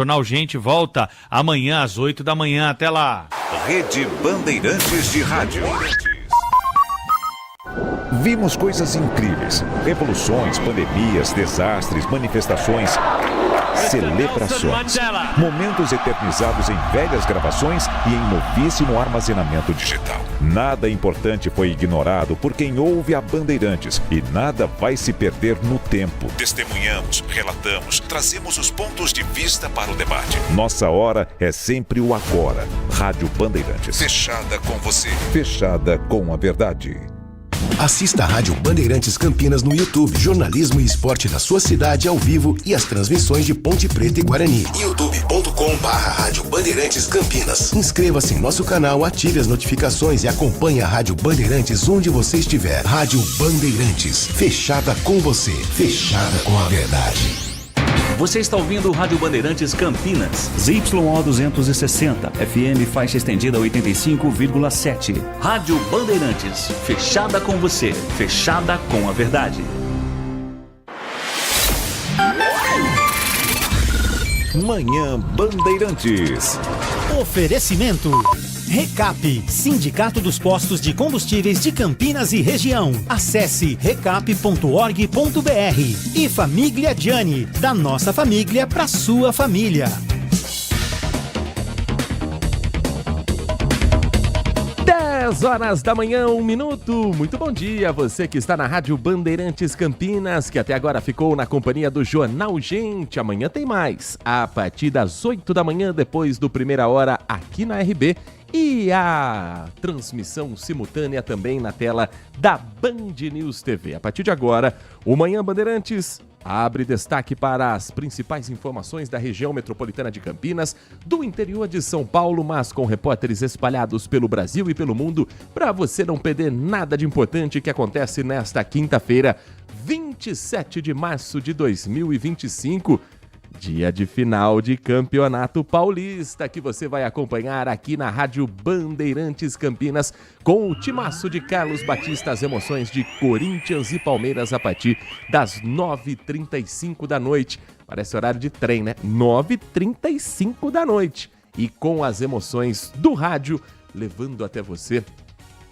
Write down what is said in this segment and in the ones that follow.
Jornal Gente volta amanhã às 8 da manhã. Até lá. Rede Bandeirantes de Rádio. Vimos coisas incríveis. Revoluções, pandemias, desastres, manifestações, celebrações. Momentos eternizados em velhas gravações e em novíssimo armazenamento digital. Nada importante foi ignorado por quem ouve a Bandeirantes e nada vai se perder no tempo. Testemunhamos, relatamos, trazemos os pontos de vista para o debate. Nossa hora é sempre o agora. Rádio Bandeirantes. Fechada com você. Fechada com a verdade. Assista a Rádio Bandeirantes Campinas no YouTube. Jornalismo e esporte da sua cidade ao vivo e as transmissões de Ponte Preta e Guarani. youtube.com/Rádio Bandeirantes Campinas. Inscreva-se em nosso canal, ative as notificações e acompanhe a Rádio Bandeirantes onde você estiver. Rádio Bandeirantes. Fechada com você. Fechada com a verdade. Você está ouvindo o Rádio Bandeirantes Campinas. ZYO 260, FM faixa estendida 85,7. Rádio Bandeirantes, fechada com você, fechada com a verdade. Manhã Bandeirantes. Oferecimento. Recap, Sindicato dos Postos de Combustíveis de Campinas e Região. Acesse recap.org.br. E Família Gianni, da nossa família para sua família. 10 horas da manhã, 1 minuto. Muito bom dia a você que está na Rádio Bandeirantes Campinas, que até agora ficou na companhia do Jornal Gente. Amanhã tem mais, a partir das 8 da manhã, depois do Primeira Hora, aqui na RB. E a transmissão simultânea também na tela da Band News TV. A partir de agora, o Manhã Bandeirantes abre destaque para as principais informações da região metropolitana de Campinas, do interior de São Paulo, mas com repórteres espalhados pelo Brasil e pelo mundo, para você não perder nada de importante que acontece nesta quinta-feira, 27 de março de 2025. Dia de final de Campeonato Paulista, que você vai acompanhar aqui na Rádio Bandeirantes Campinas com o timaço de Carlos Batista, as emoções de Corinthians e Palmeiras a partir das 9h35 da noite. Parece horário de trem, né? 9h35 da noite. E com as emoções do rádio, levando até você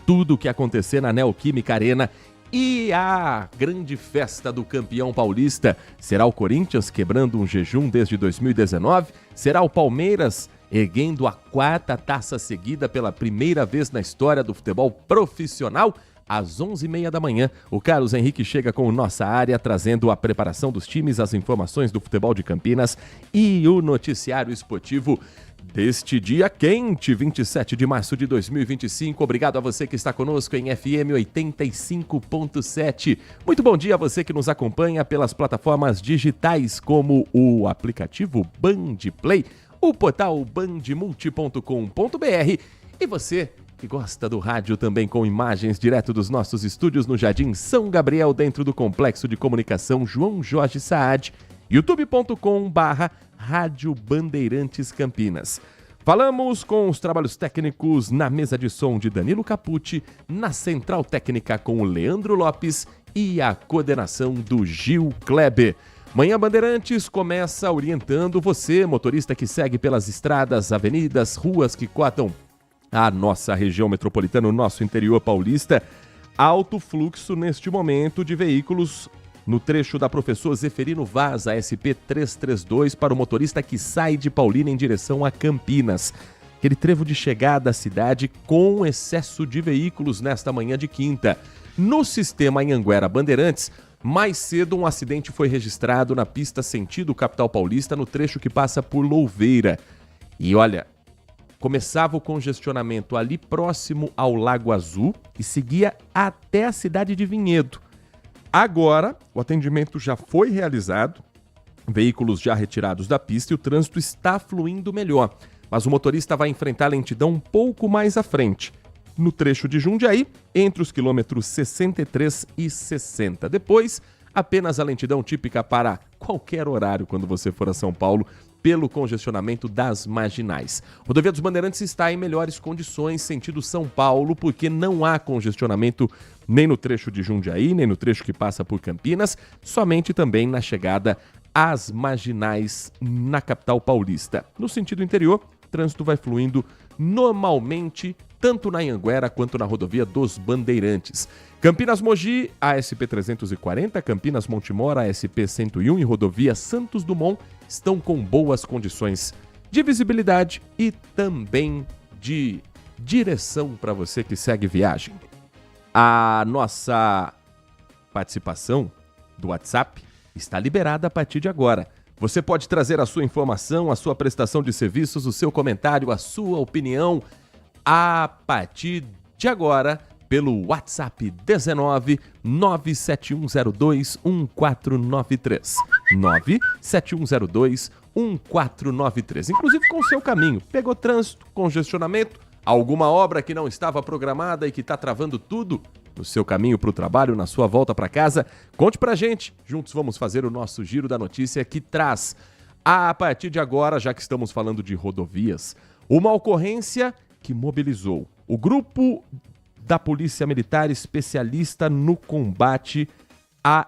tudo o que acontecer na Neoquímica Arena. E a grande festa do campeão paulista, será o Corinthians quebrando um jejum desde 2019? Será o Palmeiras erguendo a 4ª taça seguida pela primeira vez na história do futebol profissional? Às 11h30 da manhã, o Carlos Henrique chega com Nossa Área, trazendo a preparação dos times, as informações do futebol de Campinas e o noticiário esportivo deste dia quente, 27 de março de 2025. Obrigado a você que está conosco em FM 85.7. Muito bom dia a você que nos acompanha pelas plataformas digitais como o aplicativo Band Play, o portal bandmulti.com.br e você que gosta do rádio também com imagens direto dos nossos estúdios no Jardim São Gabriel, dentro do Complexo de Comunicação João Jorge Saad, youtube.com/Rádio Bandeirantes Campinas. Falamos com os trabalhos técnicos na mesa de som de Danilo Capucci, na central técnica com o Leandro Lopes e a coordenação do Gil Kleber. Manhã Bandeirantes começa orientando você, motorista que segue pelas estradas, avenidas, ruas que cortam a nossa região metropolitana, o nosso interior paulista. Alto fluxo neste momento de veículos no trecho da Professor Zeferino Vaz, a SP 332, para o motorista que sai de Paulínia em direção a Campinas. Aquele trevo de chegada à cidade com excesso de veículos nesta manhã de quinta. No sistema Anhanguera Bandeirantes, mais cedo um acidente foi registrado na pista sentido capital paulista, no trecho que passa por Louveira. E olha, começava o congestionamento ali próximo ao Lago Azul e seguia até a cidade de Vinhedo. Agora, o atendimento já foi realizado, veículos já retirados da pista e o trânsito está fluindo melhor. Mas o motorista vai enfrentar lentidão um pouco mais à frente, no trecho de Jundiaí, entre os quilômetros 63 e 60. Depois, apenas a lentidão típica para qualquer horário quando você for a São Paulo, pelo congestionamento das marginais. A Rodovia dos Bandeirantes está em melhores condições, sentido São Paulo, porque não há congestionamento nem no trecho de Jundiaí, nem no trecho que passa por Campinas, somente também na chegada às marginais na capital paulista. No sentido interior, o trânsito vai fluindo normalmente, tanto na Anhanguera quanto na rodovia dos Bandeirantes. Campinas-Mogi, ASP-340, Campinas-Montemor, ASP-101 e rodovia Santos Dumont estão com boas condições de visibilidade e também de direção para você que segue viagem. A nossa participação do WhatsApp está liberada a partir de agora. Você pode trazer a sua informação, a sua prestação de serviços, o seu comentário, a sua opinião a partir de agora pelo WhatsApp 19 97102 1493. 97102 1493. Inclusive com o seu caminho. Pegou trânsito, congestionamento, alguma obra que não estava programada e que está travando tudo no seu caminho para o trabalho, na sua volta para casa? Conte pra gente. Juntos vamos fazer o nosso giro da notícia que traz, a partir de agora, já que estamos falando de rodovias, uma ocorrência que mobilizou o grupo da Polícia Militar especialista no combate à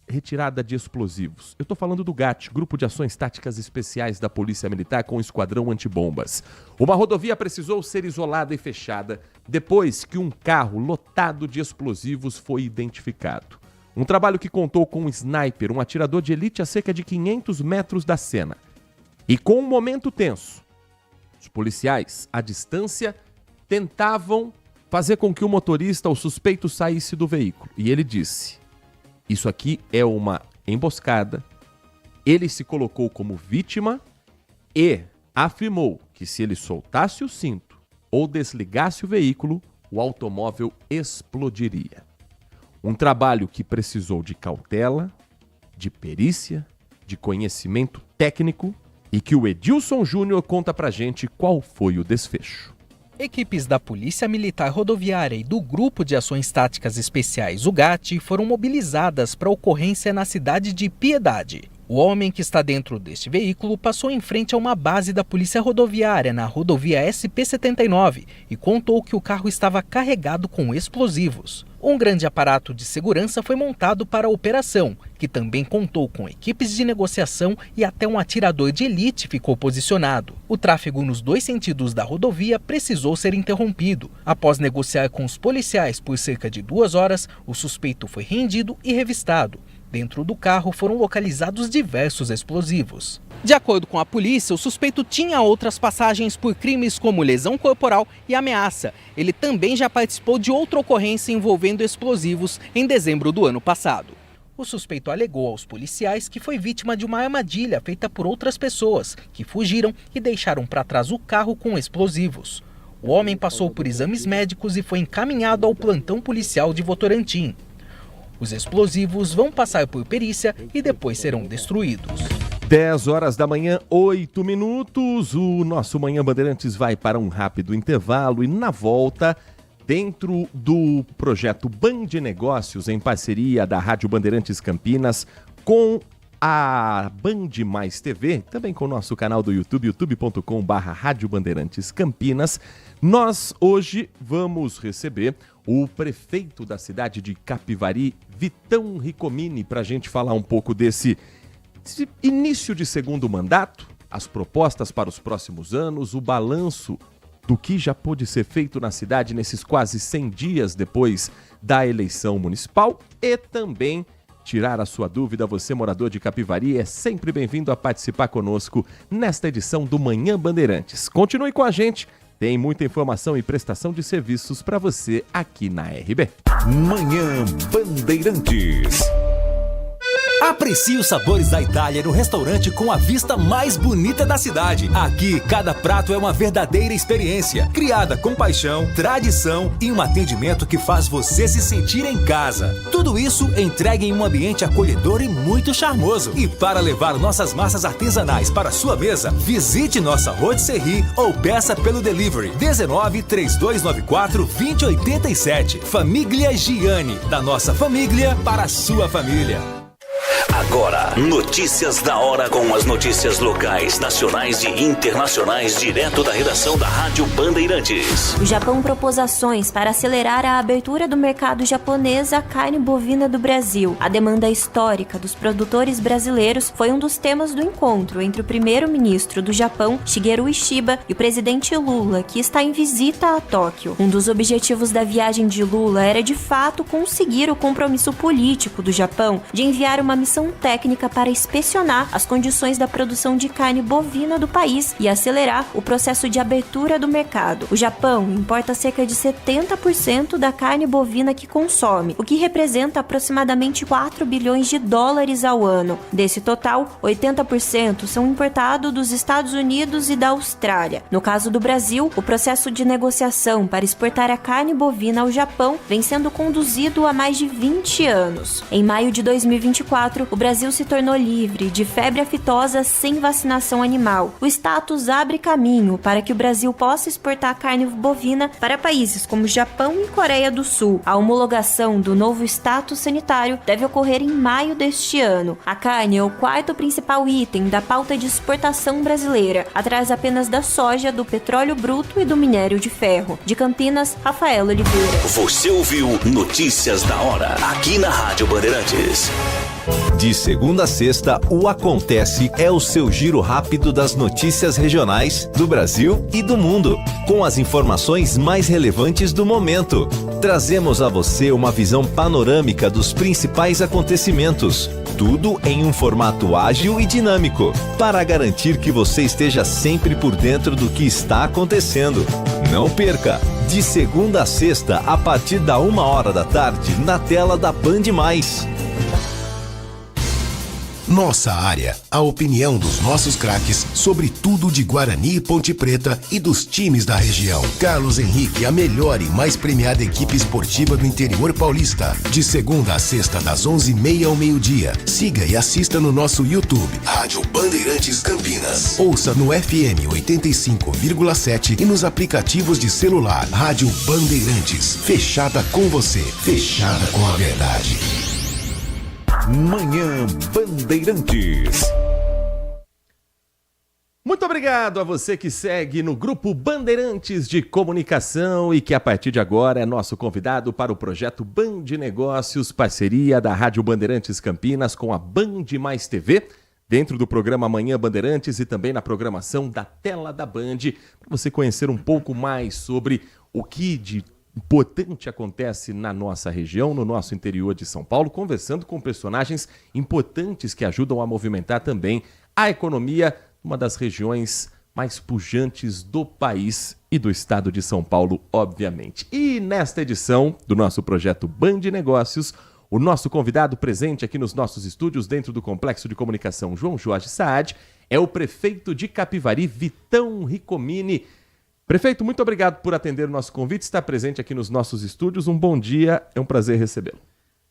retirada de explosivos. Eu estou falando do GAT, Grupo de Ações Táticas Especiais da Polícia Militar com o Esquadrão Antibombas. Uma rodovia precisou ser isolada e fechada depois que um carro lotado de explosivos foi identificado. Um trabalho que contou com um sniper, um atirador de elite a cerca de 500 metros da cena. E com um momento tenso, os policiais, à distância, tentavam fazer com que o motorista, o suspeito, saísse do veículo. E ele disse: isso aqui é uma emboscada. Ele se colocou como vítima e afirmou que se ele soltasse o cinto ou desligasse o veículo, o automóvel explodiria. Um trabalho que precisou de cautela, de perícia, de conhecimento técnico e que o Edilson Júnior conta pra gente qual foi o desfecho. Equipes da Polícia Militar Rodoviária e do Grupo de Ações Táticas Especiais, o GAT, foram mobilizadas para a ocorrência na cidade de Piedade. O homem que está dentro deste veículo passou em frente a uma base da Polícia Rodoviária na rodovia SP-79 e contou que o carro estava carregado com explosivos. Um grande aparato de segurança foi montado para a operação, que também contou com equipes de negociação e até um atirador de elite ficou posicionado. O tráfego nos dois sentidos da rodovia precisou ser interrompido. Após negociar com os policiais por cerca de 2 horas, o suspeito foi rendido e revistado. Dentro do carro foram localizados diversos explosivos. De acordo com a polícia, o suspeito tinha outras passagens por crimes como lesão corporal e ameaça. Ele também já participou de outra ocorrência envolvendo explosivos em dezembro do ano passado. O suspeito alegou aos policiais que foi vítima de uma armadilha feita por outras pessoas, que fugiram e deixaram para trás o carro com explosivos. O homem passou por exames médicos e foi encaminhado ao plantão policial de Votorantim. Os explosivos vão passar por perícia e depois serão destruídos. 10 horas da manhã, 8 minutos. O nosso Manhã Bandeirantes vai para um rápido intervalo e na volta, dentro do projeto Band Negócios, em parceria da Rádio Bandeirantes Campinas, com a Band Mais TV, também com o nosso canal do YouTube, youtube.com/Rádio Bandeirantes Campinas, nós hoje vamos receber o prefeito da cidade de Capivari, Vitão Ricomini, para a gente falar um pouco desse início de segundo mandato, as propostas para os próximos anos, o balanço do que já pôde ser feito na cidade nesses quase 100 dias depois da eleição municipal e também tirar a sua dúvida. Você, morador de Capivari, é sempre bem-vindo a participar conosco nesta edição do Manhã Bandeirantes. Continue com a gente, tem muita informação e prestação de serviços para você aqui na RB. Manhã Bandeirantes. Aprecie os sabores da Itália no restaurante com a vista mais bonita da cidade. Aqui, cada prato é uma verdadeira experiência, criada com paixão, tradição e um atendimento que faz você se sentir em casa. Tudo isso entregue em um ambiente acolhedor e muito charmoso. E para levar nossas massas artesanais para a sua mesa, visite nossa rotisserie ou peça pelo delivery 19 3294 2087. Família Gianni, da nossa família para a sua família. Agora, notícias da hora com as notícias locais, nacionais e internacionais, direto da redação da Rádio Bandeirantes. O Japão propôs ações para acelerar a abertura do mercado japonês à carne bovina do Brasil. A demanda histórica dos produtores brasileiros foi um dos temas do encontro entre o primeiro-ministro do Japão, Shigeru Ishiba, e o presidente Lula, que está em visita a Tóquio. Um dos objetivos da viagem de Lula era, de fato, conseguir o compromisso político do Japão de enviar uma missão técnica para inspecionar as condições da produção de carne bovina do país e acelerar o processo de abertura do mercado. O Japão importa cerca de 70% da carne bovina que consome, o que representa aproximadamente 4 bilhões de dólares ao ano. Desse total, 80% são importados dos Estados Unidos e da Austrália. No caso do Brasil, o processo de negociação para exportar a carne bovina ao Japão vem sendo conduzido há mais de 20 anos. Em maio de 2024, o Brasil se tornou livre de febre aftosa sem vacinação animal. O status abre caminho para que o Brasil possa exportar carne bovina para países como Japão e Coreia do Sul. A homologação do novo status sanitário deve ocorrer em maio deste ano. A carne é o quarto principal item da pauta de exportação brasileira, atrás apenas da soja, do petróleo bruto e do minério de ferro. De Campinas, Rafael Oliveira. Você ouviu Notícias da Hora, aqui na Rádio Bandeirantes. De segunda a sexta, o Acontece é o seu giro rápido das notícias regionais do Brasil e do mundo, com as informações mais relevantes do momento. Trazemos a você uma visão panorâmica dos principais acontecimentos, tudo em um formato ágil e dinâmico, para garantir que você esteja sempre por dentro do que está acontecendo. Não perca! De segunda a sexta, a partir da 1h da tarde, na tela da Band+. Nossa área, a opinião dos nossos craques sobre tudo de Guarani e Ponte Preta e dos times da região. Carlos Henrique, a melhor e mais premiada equipe esportiva do interior paulista. De segunda a sexta, das 11h30 ao meio-dia. Siga e assista no nosso YouTube, Rádio Bandeirantes Campinas. Ouça no FM 85,7 e nos aplicativos de celular. Rádio Bandeirantes, fechada com você, fechada com a verdade. Manhã Bandeirantes. Muito obrigado a você que segue no Grupo Bandeirantes de Comunicação e que a partir de agora é nosso convidado para o projeto Band Negócios, parceria da Rádio Bandeirantes Campinas com a Band Mais TV, dentro do programa Manhã Bandeirantes e também na programação da Tela da Band, para você conhecer um pouco mais sobre o que de importante acontece na nossa região, no nosso interior de São Paulo, conversando com personagens importantes que ajudam a movimentar também a economia, uma das regiões mais pujantes do país e do estado de São Paulo, obviamente. E nesta edição do nosso projeto Band Negócios, o nosso convidado presente aqui nos nossos estúdios dentro do Complexo de Comunicação João Jorge Saad é o prefeito de Capivari, Vitão Ricomini. Prefeito, muito obrigado por atender o nosso convite, estar presente aqui nos nossos estúdios. Um bom dia, é um prazer recebê-lo.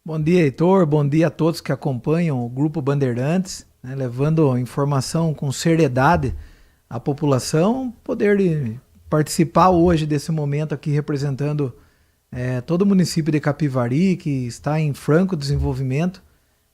Bom dia, Heitor. Bom dia a todos que acompanham o Grupo Bandeirantes, né, levando informação com seriedade à população, poder participar hoje desse momento aqui representando todo o município de Capivari, que está em franco desenvolvimento.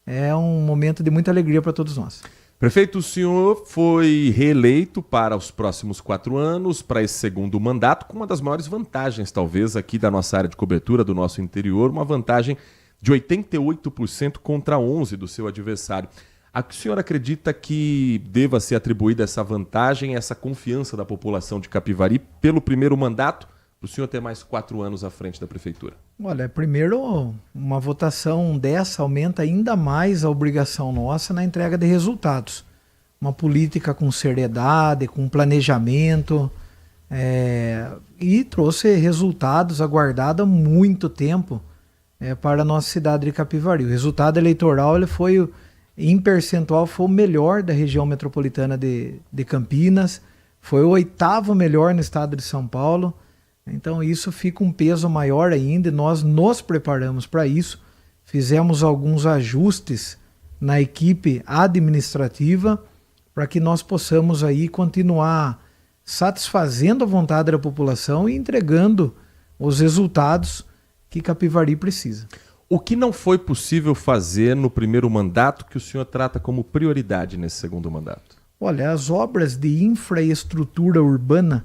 É um momento de muita alegria para todos nós. Prefeito, o senhor foi reeleito para os próximos 4 anos, para esse segundo mandato, com uma das maiores vantagens, talvez, aqui da nossa área de cobertura, do nosso interior, uma vantagem de 88% contra 11% do seu adversário. A que o senhor acredita que deva ser atribuída essa vantagem, essa confiança da população de Capivari pelo primeiro mandato, para o senhor ter mais 4 anos à frente da prefeitura? Olha, primeiro, uma votação dessa aumenta ainda mais a obrigação nossa na entrega de resultados. Uma política com seriedade, com planejamento, e trouxe resultados aguardados há muito tempo para a nossa cidade de Capivari. O resultado eleitoral ele foi, em percentual, foi o melhor da região metropolitana de Campinas, foi o 8º melhor no estado de São Paulo. Então isso fica um peso maior ainda e nós nos preparamos para isso. Fizemos alguns ajustes na equipe administrativa para que nós possamos aí continuar satisfazendo a vontade da população e entregando os resultados que Capivari precisa. O que não foi possível fazer no primeiro mandato que o senhor trata como prioridade nesse segundo mandato? Olha, as obras de infraestrutura urbana,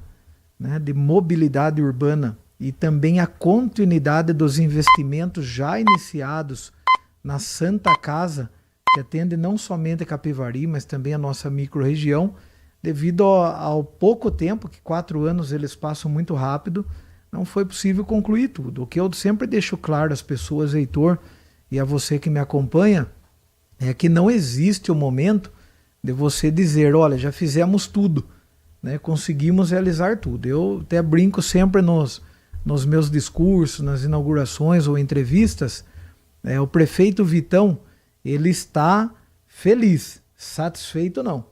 né, de mobilidade urbana e também a continuidade dos investimentos já iniciados na Santa Casa, que atende não somente a Capivari, mas também a nossa microrregião, devido ao pouco tempo, que 4 anos eles passam muito rápido, não foi possível concluir tudo. O que eu sempre deixo claro às pessoas, Heitor, e a você que me acompanha, é que não existe o momento de você dizer, olha, já fizemos tudo, né? Conseguimos realizar tudo. Eu até brinco sempre nos meus discursos, nas inaugurações ou entrevistas, o prefeito Vitão, ele está feliz, satisfeito não.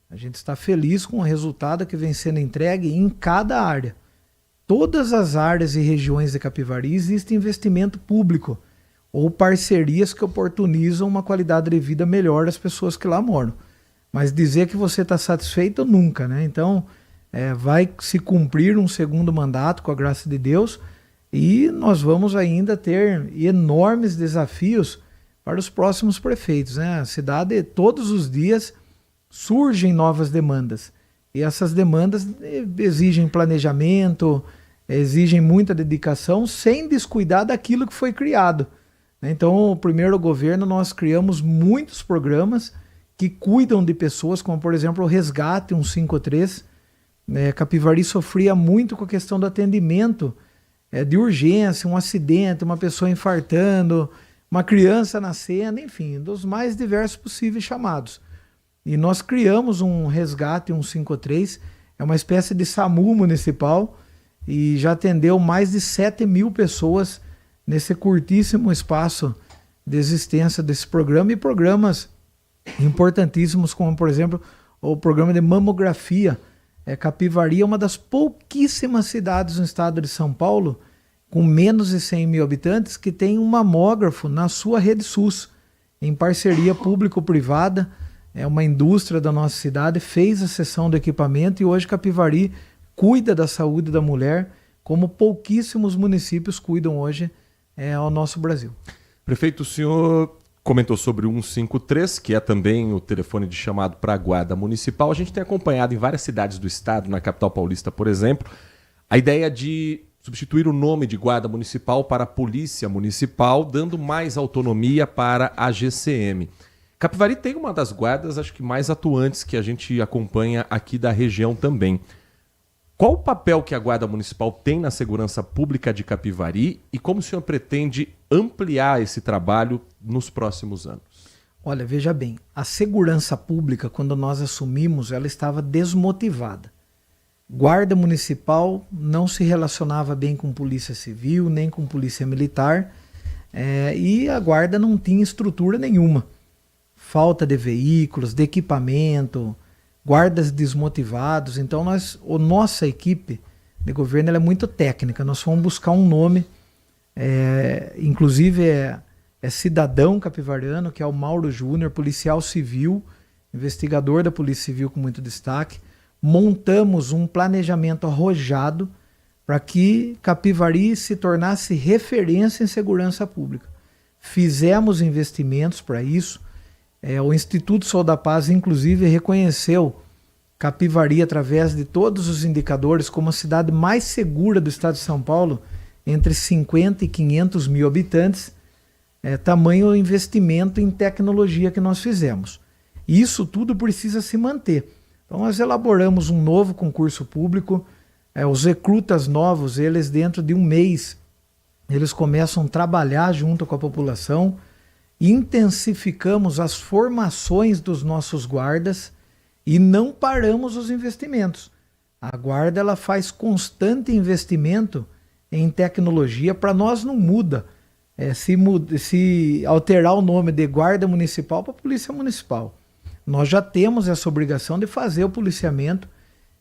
A gente está feliz com o resultado que vem sendo entregue em cada área. Todas as áreas e regiões de Capivari existe investimento público ou parcerias que oportunizam uma qualidade de vida melhor às pessoas que lá moram. Mas dizer que você está satisfeito nunca, né? Então, vai se cumprir um segundo mandato com a graça de Deus e nós vamos ainda ter enormes desafios para os próximos prefeitos, né? A cidade, todos os dias, surgem novas demandas. E essas demandas exigem planejamento, exigem muita dedicação, sem descuidar daquilo que foi criado. Então, o primeiro governo, nós criamos muitos programas que cuidam de pessoas, como, por exemplo, o Resgate 153. Capivari sofria muito com a questão do atendimento de urgência, um acidente, uma pessoa infartando, uma criança nascendo, enfim, dos mais diversos possíveis chamados. E nós criamos um Resgate 153, é uma espécie de SAMU municipal, e já atendeu mais de 7.000 pessoas nesse curtíssimo espaço de existência desse programa, e programas importantíssimos como, por exemplo, o programa de mamografia. Capivari é uma das pouquíssimas cidades no estado de São Paulo, com menos de 100 mil habitantes, que tem um mamógrafo na sua rede SUS, em parceria público-privada. Uma indústria da nossa cidade fez a cessão do equipamento e hoje Capivari cuida da saúde da mulher como pouquíssimos municípios cuidam hoje ao nosso Brasil. Prefeito, o senhor comentou sobre o 153, que é também o telefone de chamado para a Guarda Municipal. A gente tem acompanhado em várias cidades do estado, na capital paulista, por exemplo, a ideia de substituir o nome de Guarda Municipal para Polícia Municipal, dando mais autonomia para a GCM. Capivari tem uma das guardas, acho que mais atuantes que a gente acompanha aqui da região também. Qual o papel que a Guarda Municipal tem na segurança pública de Capivari e como o senhor pretende ampliar esse trabalho nos próximos anos? Olha, veja bem, a segurança pública, quando nós assumimos, ela estava desmotivada. Guarda Municipal não se relacionava bem com Polícia Civil, nem com Polícia Militar, e a Guarda não tinha estrutura nenhuma. Falta de veículos, de equipamento, guardas desmotivados. Então nossa equipe de governo ela é muito técnica. Nós fomos buscar um nome, inclusive é cidadão capivariano, que é o Mauro Júnior, policial civil, investigador da Polícia Civil com muito destaque. Montamos um planejamento arrojado para que Capivari se tornasse referência em segurança pública. Fizemos investimentos para isso. O Instituto Sol da Paz, inclusive, reconheceu Capivari, através de todos os indicadores, como a cidade mais segura do estado de São Paulo, entre 50 e 500 mil habitantes, tamanho o investimento em tecnologia que nós fizemos. E isso tudo precisa se manter. Então nós elaboramos um novo concurso público, os recrutas novos, eles dentro de um mês, eles começam a trabalhar junto com a população. Intensificamos as formações dos nossos guardas e não paramos os investimentos. A Guarda ela faz constante investimento em tecnologia. Para nós não muda, se alterar o nome de Guarda Municipal para Polícia Municipal. Nós já temos essa obrigação de fazer o policiamento.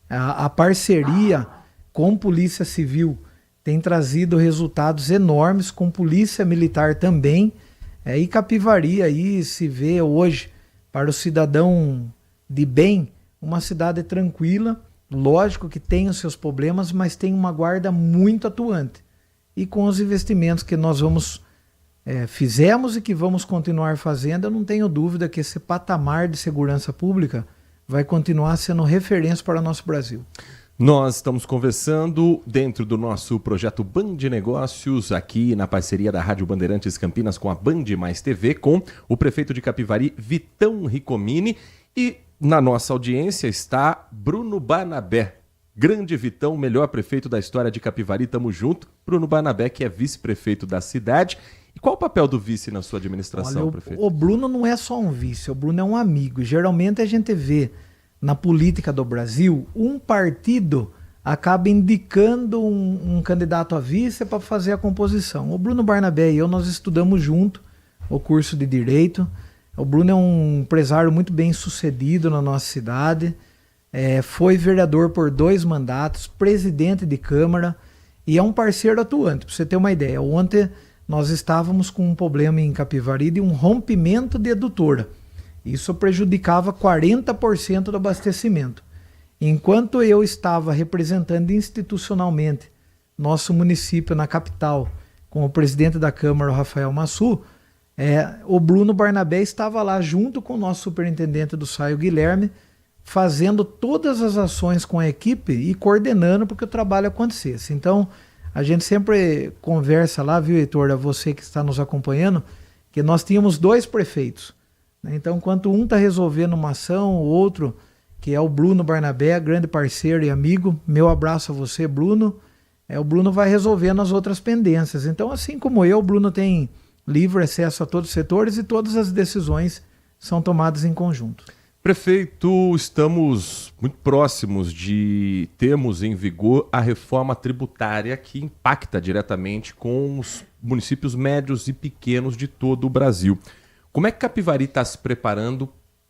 A parceria com Polícia Civil tem trazido resultados enormes, com Polícia Militar também. E Capivari aí se vê hoje, para o cidadão de bem, uma cidade tranquila. Lógico que tem os seus problemas, mas tem uma guarda muito atuante. E com os investimentos que nós vamos fizemos e que vamos continuar fazendo, eu não tenho dúvida que esse patamar de segurança pública vai continuar sendo referência para o nosso Brasil. Nós estamos conversando dentro do nosso projeto Band Negócios, aqui na parceria da Rádio Bandeirantes Campinas com a Band Mais TV, com o prefeito de Capivari, Vitão Ricomini, e na nossa audiência está Bruno Barnabé. Grande Vitão, melhor prefeito da história de Capivari, tamo junto. Bruno Barnabé, que é vice-prefeito da cidade. E qual o papel do vice na sua administração, Olha, prefeito? O Bruno não é só um vice, o Bruno é um amigo. Geralmente a gente vê na política do Brasil, um partido acaba indicando um candidato a vice para fazer a composição. O Bruno Barnabé e eu, nós estudamos junto o curso de Direito. O Bruno é um empresário muito bem sucedido na nossa cidade. Foi vereador por 2 mandatos, presidente de Câmara e é um parceiro atuante. Para você ter uma ideia, ontem nós estávamos com um problema em Capivari de um rompimento de edutora. Isso prejudicava 40% do abastecimento. Enquanto eu estava representando institucionalmente nosso município na capital, com o presidente da Câmara, o Rafael Massu, o Bruno Barnabé estava lá junto com o nosso superintendente do SAI, o Guilherme, fazendo todas as ações com a equipe e coordenando para que o trabalho acontecesse. Então, a gente sempre conversa lá, viu, Heitor, a você que está nos acompanhando, que nós tínhamos 2 prefeitos. Então, enquanto um está resolvendo uma ação, o outro, que é o Bruno Barnabé, grande parceiro e amigo, meu abraço a você, Bruno, o Bruno vai resolvendo as outras pendências. Então, assim como eu, o Bruno tem livre acesso a todos os setores e todas as decisões são tomadas em conjunto. Prefeito, estamos muito próximos de termos em vigor a reforma tributária que impacta diretamente com os municípios médios e pequenos de todo o Brasil. Como é que Capivari está se preparando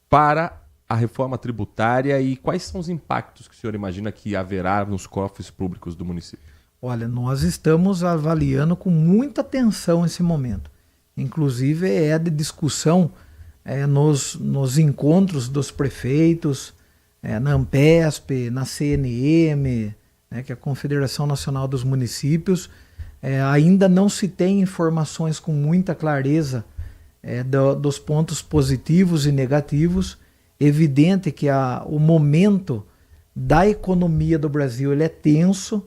para a reforma tributária e quais são os impactos que o senhor imagina que haverá nos cofres públicos do município? Olha, nós estamos avaliando com muita atenção esse momento. Inclusive de discussão nos encontros dos prefeitos, na Ampesp, na CNM, que é a Confederação Nacional dos Municípios. Ainda não se tem informações com muita clareza dos pontos positivos e negativos. Evidente que o momento da economia do Brasil ele é tenso,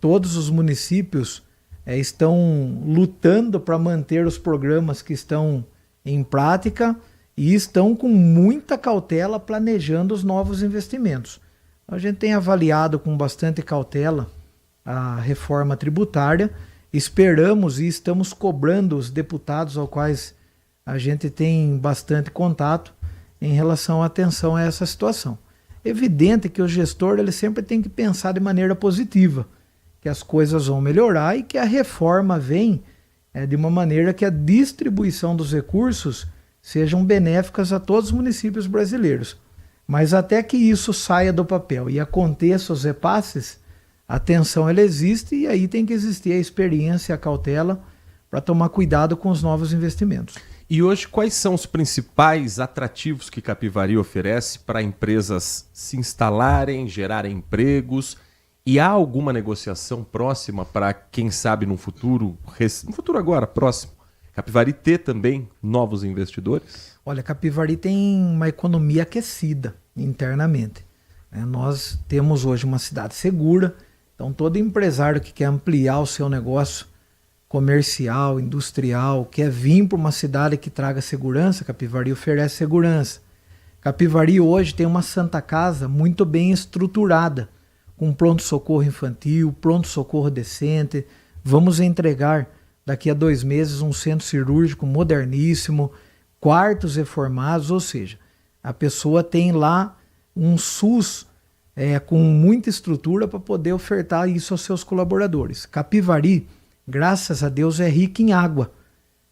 todos os municípios estão lutando para manter os programas que estão em prática e estão com muita cautela planejando os novos investimentos. A gente tem avaliado com bastante cautela a reforma tributária, esperamos e estamos cobrando os deputados aos quais a gente tem bastante contato em relação à atenção a essa situação. Evidente que o gestor ele sempre tem que pensar de maneira positiva, que as coisas vão melhorar e que a reforma vem de uma maneira que a distribuição dos recursos sejam benéficas a todos os municípios brasileiros. Mas até que isso saia do papel e aconteça os repasses, a tensão ela existe e aí tem que existir a experiência e a cautela para tomar cuidado com os novos investimentos. E hoje, quais são os principais atrativos que Capivari oferece para empresas se instalarem, gerarem empregos? E há alguma negociação próxima para, quem sabe, no futuro agora, próximo, Capivari ter também novos investidores? Olha, Capivari tem uma economia aquecida internamente. Nós temos hoje uma cidade segura, então todo empresário que quer ampliar o seu negócio comercial, industrial, quer vir para uma cidade que traga segurança, Capivari oferece segurança. Capivari hoje tem uma Santa Casa muito bem estruturada, com pronto-socorro infantil, pronto-socorro decente. Vamos entregar daqui a 2 meses um centro cirúrgico moderníssimo, quartos reformados, ou seja, a pessoa tem lá um SUS com muita estrutura para poder ofertar isso aos seus colaboradores. Capivari, graças a Deus, é rica em água.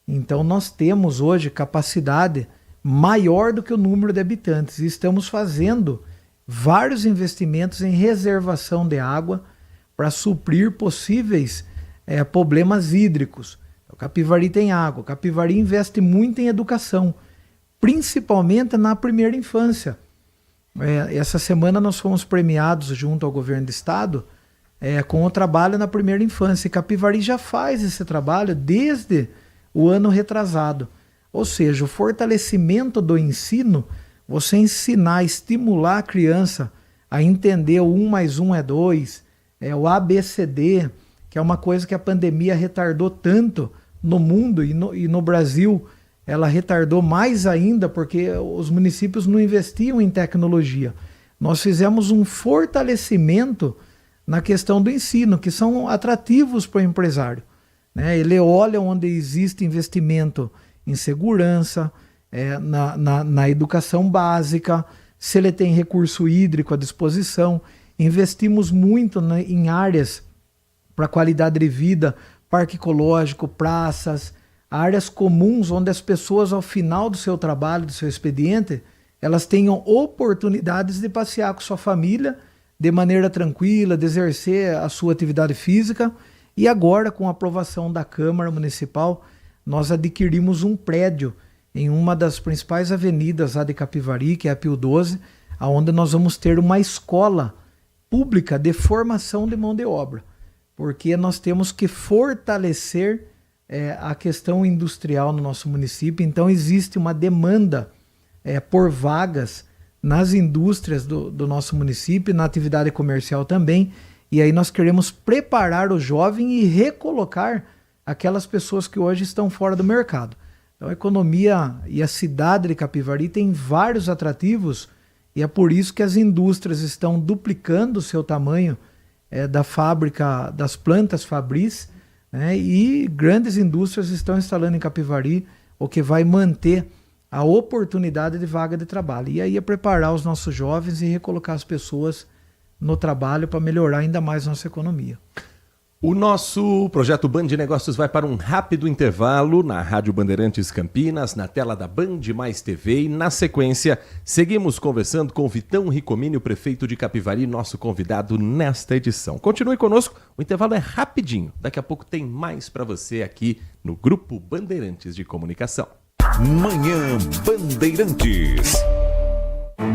Então nós temos hoje capacidade maior do que o número de habitantes e estamos fazendo vários investimentos em reservação de água para suprir possíveis problemas hídricos. O Capivari tem água, o Capivari investe muito em educação, principalmente na primeira infância. Essa semana nós fomos premiados junto ao governo do estado com o trabalho na primeira infância. E Capivari já faz esse trabalho desde o ano retrasado. Ou seja, o fortalecimento do ensino, você ensinar, estimular a criança a entender o 1 mais 1 é 2, o ABCD, que é uma coisa que a pandemia retardou tanto no mundo e no Brasil, ela retardou mais ainda porque os municípios não investiam em tecnologia. Nós fizemos um fortalecimento na questão do ensino, que são atrativos para o empresário, né? Ele olha onde existe investimento em segurança, na educação básica, se ele tem recurso hídrico à disposição. Investimos muito em áreas para qualidade de vida, parque ecológico, praças, áreas comuns onde as pessoas, ao final do seu trabalho, do seu expediente, elas tenham oportunidades de passear com sua família de maneira tranquila, de exercer a sua atividade física. E agora, com a aprovação da Câmara Municipal, nós adquirimos um prédio em uma das principais avenidas lá de Capivari, que é a Pio 12, onde nós vamos ter uma escola pública de formação de mão de obra, porque nós temos que fortalecer a questão industrial no nosso município. Então existe uma demanda por vagas nas indústrias do nosso município, na atividade comercial também, e aí nós queremos preparar o jovem e recolocar aquelas pessoas que hoje estão fora do mercado. Então a economia e a cidade de Capivari tem vários atrativos, e é por isso que as indústrias estão duplicando o seu tamanho da fábrica, das plantas Fabris, né? E grandes indústrias estão instalando em Capivari, o que vai manter a oportunidade de vaga de trabalho. E aí é preparar os nossos jovens e recolocar as pessoas no trabalho para melhorar ainda mais nossa economia. O nosso projeto Band de Negócios vai para um rápido intervalo na Rádio Bandeirantes Campinas, na tela da Band Mais TV, e na sequência seguimos conversando com Vitão Ricomini, o prefeito de Capivari, nosso convidado nesta edição. Continue conosco, o intervalo é rapidinho, daqui a pouco tem mais para você aqui no Grupo Bandeirantes de Comunicação. Manhã Bandeirantes.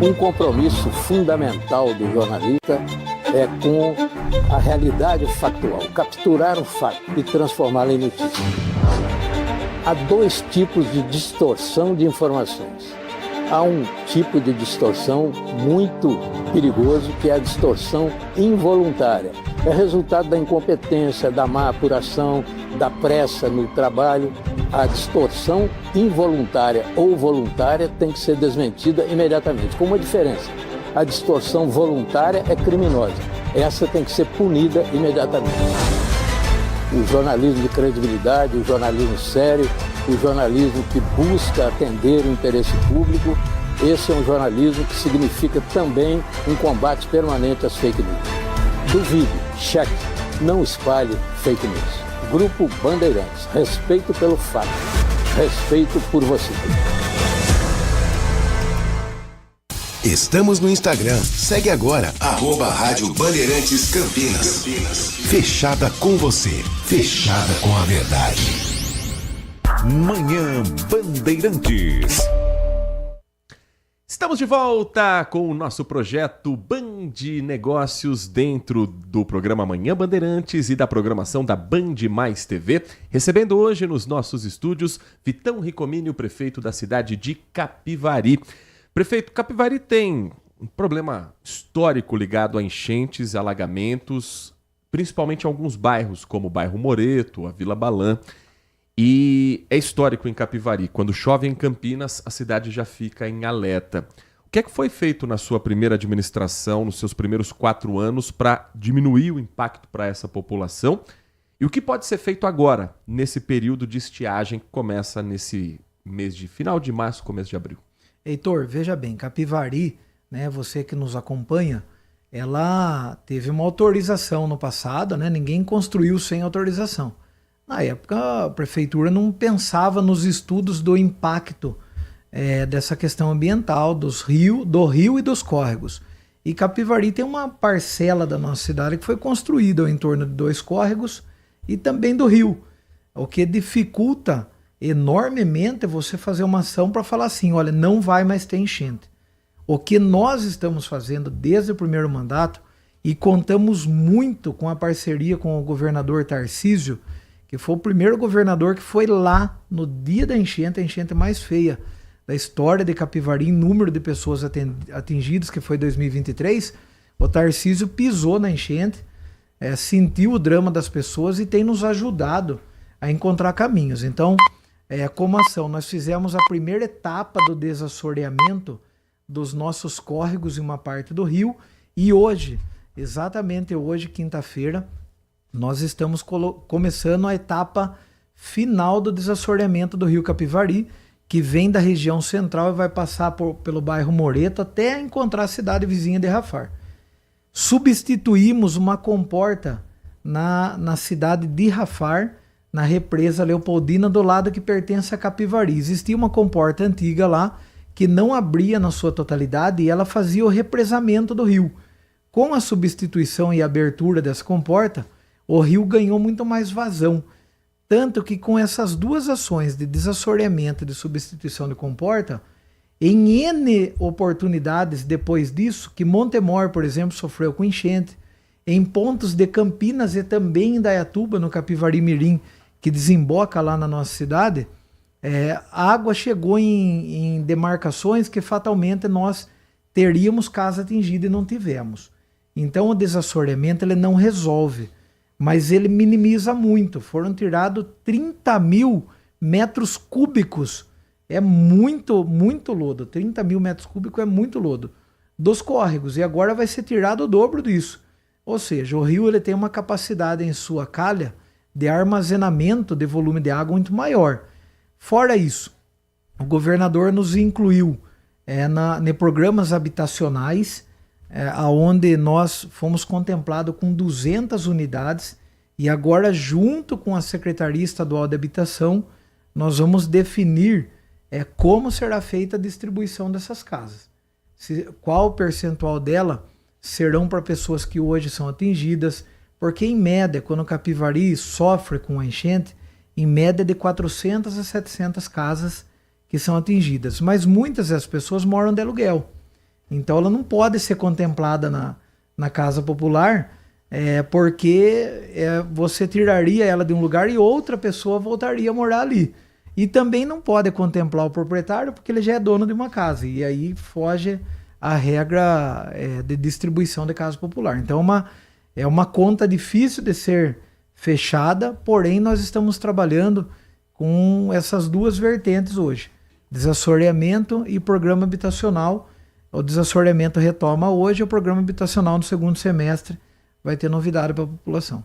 Um compromisso fundamental do jornalista é com a realidade factual, capturar o fato e transformá-lo em notícia. Há dois tipos de distorção de informações. Há um tipo de distorção muito perigoso, que é a distorção involuntária. É resultado da incompetência, da má apuração, da pressa no trabalho. A distorção involuntária ou voluntária tem que ser desmentida imediatamente, com uma diferença. A distorção voluntária é criminosa. Essa tem que ser punida imediatamente. O jornalismo de credibilidade, o jornalismo sério, o jornalismo que busca atender o interesse público, esse é um jornalismo que significa também um combate permanente às fake news. Duvide, cheque, não espalhe fake news. Grupo Bandeirantes, respeito pelo fato, respeito por você. Estamos no Instagram. Segue agora, @Rádio Bandeirantes Campinas. Fechada com você. Fechada com a verdade. Manhã Bandeirantes. Estamos de volta com o nosso projeto Band Negócios dentro do programa Manhã Bandeirantes e da programação da Band Mais TV. Recebendo hoje nos nossos estúdios Vitão Ricomini, o prefeito da cidade de Capivari. Prefeito, Capivari tem um problema histórico ligado a enchentes, alagamentos, principalmente em alguns bairros, como o bairro Moreto, a Vila Balã. E é histórico em Capivari. Quando chove em Campinas, a cidade já fica em alerta. O que é que foi feito na sua primeira administração, nos seus primeiros 4 anos, para diminuir o impacto para essa população? E o que pode ser feito agora, nesse período de estiagem que começa nesse mês de final de março, começo de abril? Heitor, veja bem, Capivari, né, você que nos acompanha, ela teve uma autorização no passado, né? Ninguém construiu sem autorização. Na época, a prefeitura não pensava nos estudos do impacto dessa questão ambiental do rio e dos córregos. E Capivari tem uma parcela da nossa cidade que foi construída em torno de 2 córregos e também do rio, o que dificulta enormemente você fazer uma ação para falar assim, olha, não vai mais ter enchente. O que nós estamos fazendo desde o primeiro mandato, e contamos muito com a parceria com o governador Tarcísio, que que foi o primeiro governador que foi lá no dia da enchente, a enchente mais feia da história de Capivari, em número de pessoas atingidas, que foi 2023, o Tarcísio pisou na enchente, sentiu o drama das pessoas e tem nos ajudado a encontrar caminhos. Então, como ação, nós fizemos a primeira etapa do desassoreamento dos nossos córregos em uma parte do rio, e hoje, exatamente hoje, quinta-feira, nós estamos começando a etapa final do desassoreamento do rio Capivari, que vem da região central e vai passar pelo bairro Moreto até encontrar a cidade vizinha de Rafar. Substituímos uma comporta na cidade de Rafar, na represa Leopoldina, do lado que pertence a Capivari. Existia uma comporta antiga lá, que não abria na sua totalidade e ela fazia o represamento do rio. Com a substituição e abertura dessa comporta, o rio ganhou muito mais vazão. Tanto que com essas duas ações de desassoreamento e de substituição de comporta, em N oportunidades depois disso, que Montemor, por exemplo, sofreu com enchente, em pontos de Campinas e também em Dayatuba, no Capivari Mirim, que desemboca lá na nossa cidade, a água chegou em demarcações que fatalmente nós teríamos casa atingida e não tivemos. Então o desassoreamento ele não resolve, mas ele minimiza muito. Foram tirados 30 mil metros cúbicos, é muito lodo, 30 mil metros cúbicos é muito lodo, dos córregos, e agora vai ser tirado o dobro disso. Ou seja, o rio ele tem uma capacidade em sua calha de armazenamento de volume de água muito maior. Fora isso, o governador nos incluiu em programas habitacionais, onde nós fomos contemplados com 200 unidades, e agora, junto com a Secretaria Estadual de Habitação, nós vamos definir como será feita a distribuição dessas casas. Qual o percentual dela serão para pessoas que hoje são atingidas, porque em média, quando o Capivari sofre com a enchente, em média de 400 a 700 casas que são atingidas, mas muitas das pessoas moram de aluguel. Então ela não pode ser contemplada na casa popular, porque você tiraria ela de um lugar e outra pessoa voltaria a morar ali. E também não pode contemplar o proprietário porque ele já é dono de uma casa, e aí foge a regra de distribuição de casa popular. Então é uma conta difícil de ser fechada, porém nós estamos trabalhando com essas duas vertentes hoje, desassoreamento e programa habitacional. O desassoreamento retoma hoje, o programa habitacional no segundo semestre vai ter novidade para a população.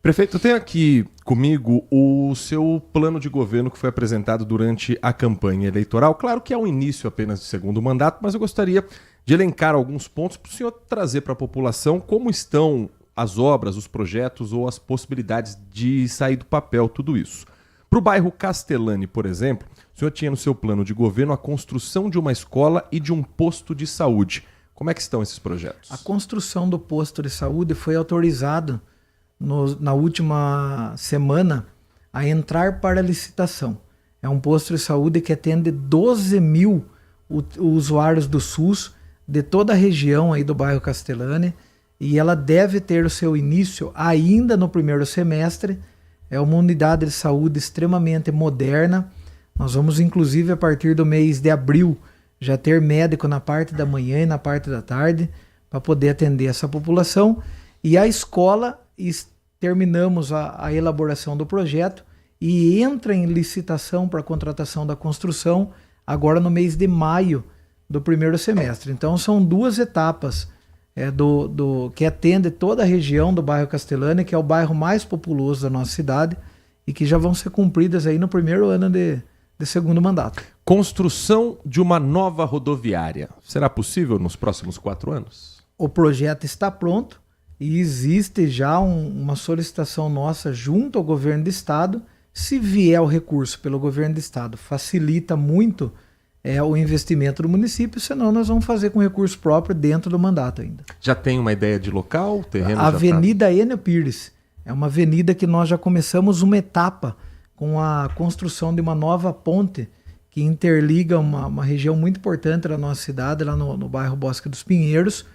Prefeito, eu tenho aqui comigo o seu plano de governo que foi apresentado durante a campanha eleitoral. Claro que é um início apenas de segundo mandato, mas eu gostaria de elencar alguns pontos para o senhor trazer para a população como estão as obras, os projetos ou as possibilidades de sair do papel tudo isso. Para o bairro Castellani, por exemplo, o senhor tinha no seu plano de governo a construção de uma escola e de um posto de saúde. Como é que estão esses projetos? A construção do posto de saúde foi autorizada na última semana a entrar para a licitação. É um posto de saúde que atende 12 mil usuários do SUS de toda a região aí do bairro Castellani, e ela deve ter o seu início ainda no primeiro semestre. É uma unidade de saúde extremamente moderna. Nós vamos, inclusive, a partir do mês de abril, já ter médico na parte da manhã e na parte da tarde, para poder atender essa população. E a escola, terminamos a elaboração do projeto e entra em licitação para a contratação da construção agora no mês de maio do primeiro semestre. Então são duas etapas que atende toda a região do bairro Castellani, que é o bairro mais populoso da nossa cidade, e que já vão ser cumpridas aí no primeiro ano de segundo mandato. Construção de uma nova rodoviária. Será possível nos próximos 4 anos? O projeto está pronto e existe já uma solicitação nossa junto ao governo do estado. Se vier o recurso pelo governo do estado, facilita muito o investimento do município, senão nós vamos fazer com recurso próprio dentro do mandato ainda. Já tem uma ideia de local? Terreno? A Avenida Enio Pires é uma avenida que nós já começamos uma etapa com a construção de uma nova ponte que interliga uma região muito importante da nossa cidade, lá no bairro Bosque dos Pinheiros.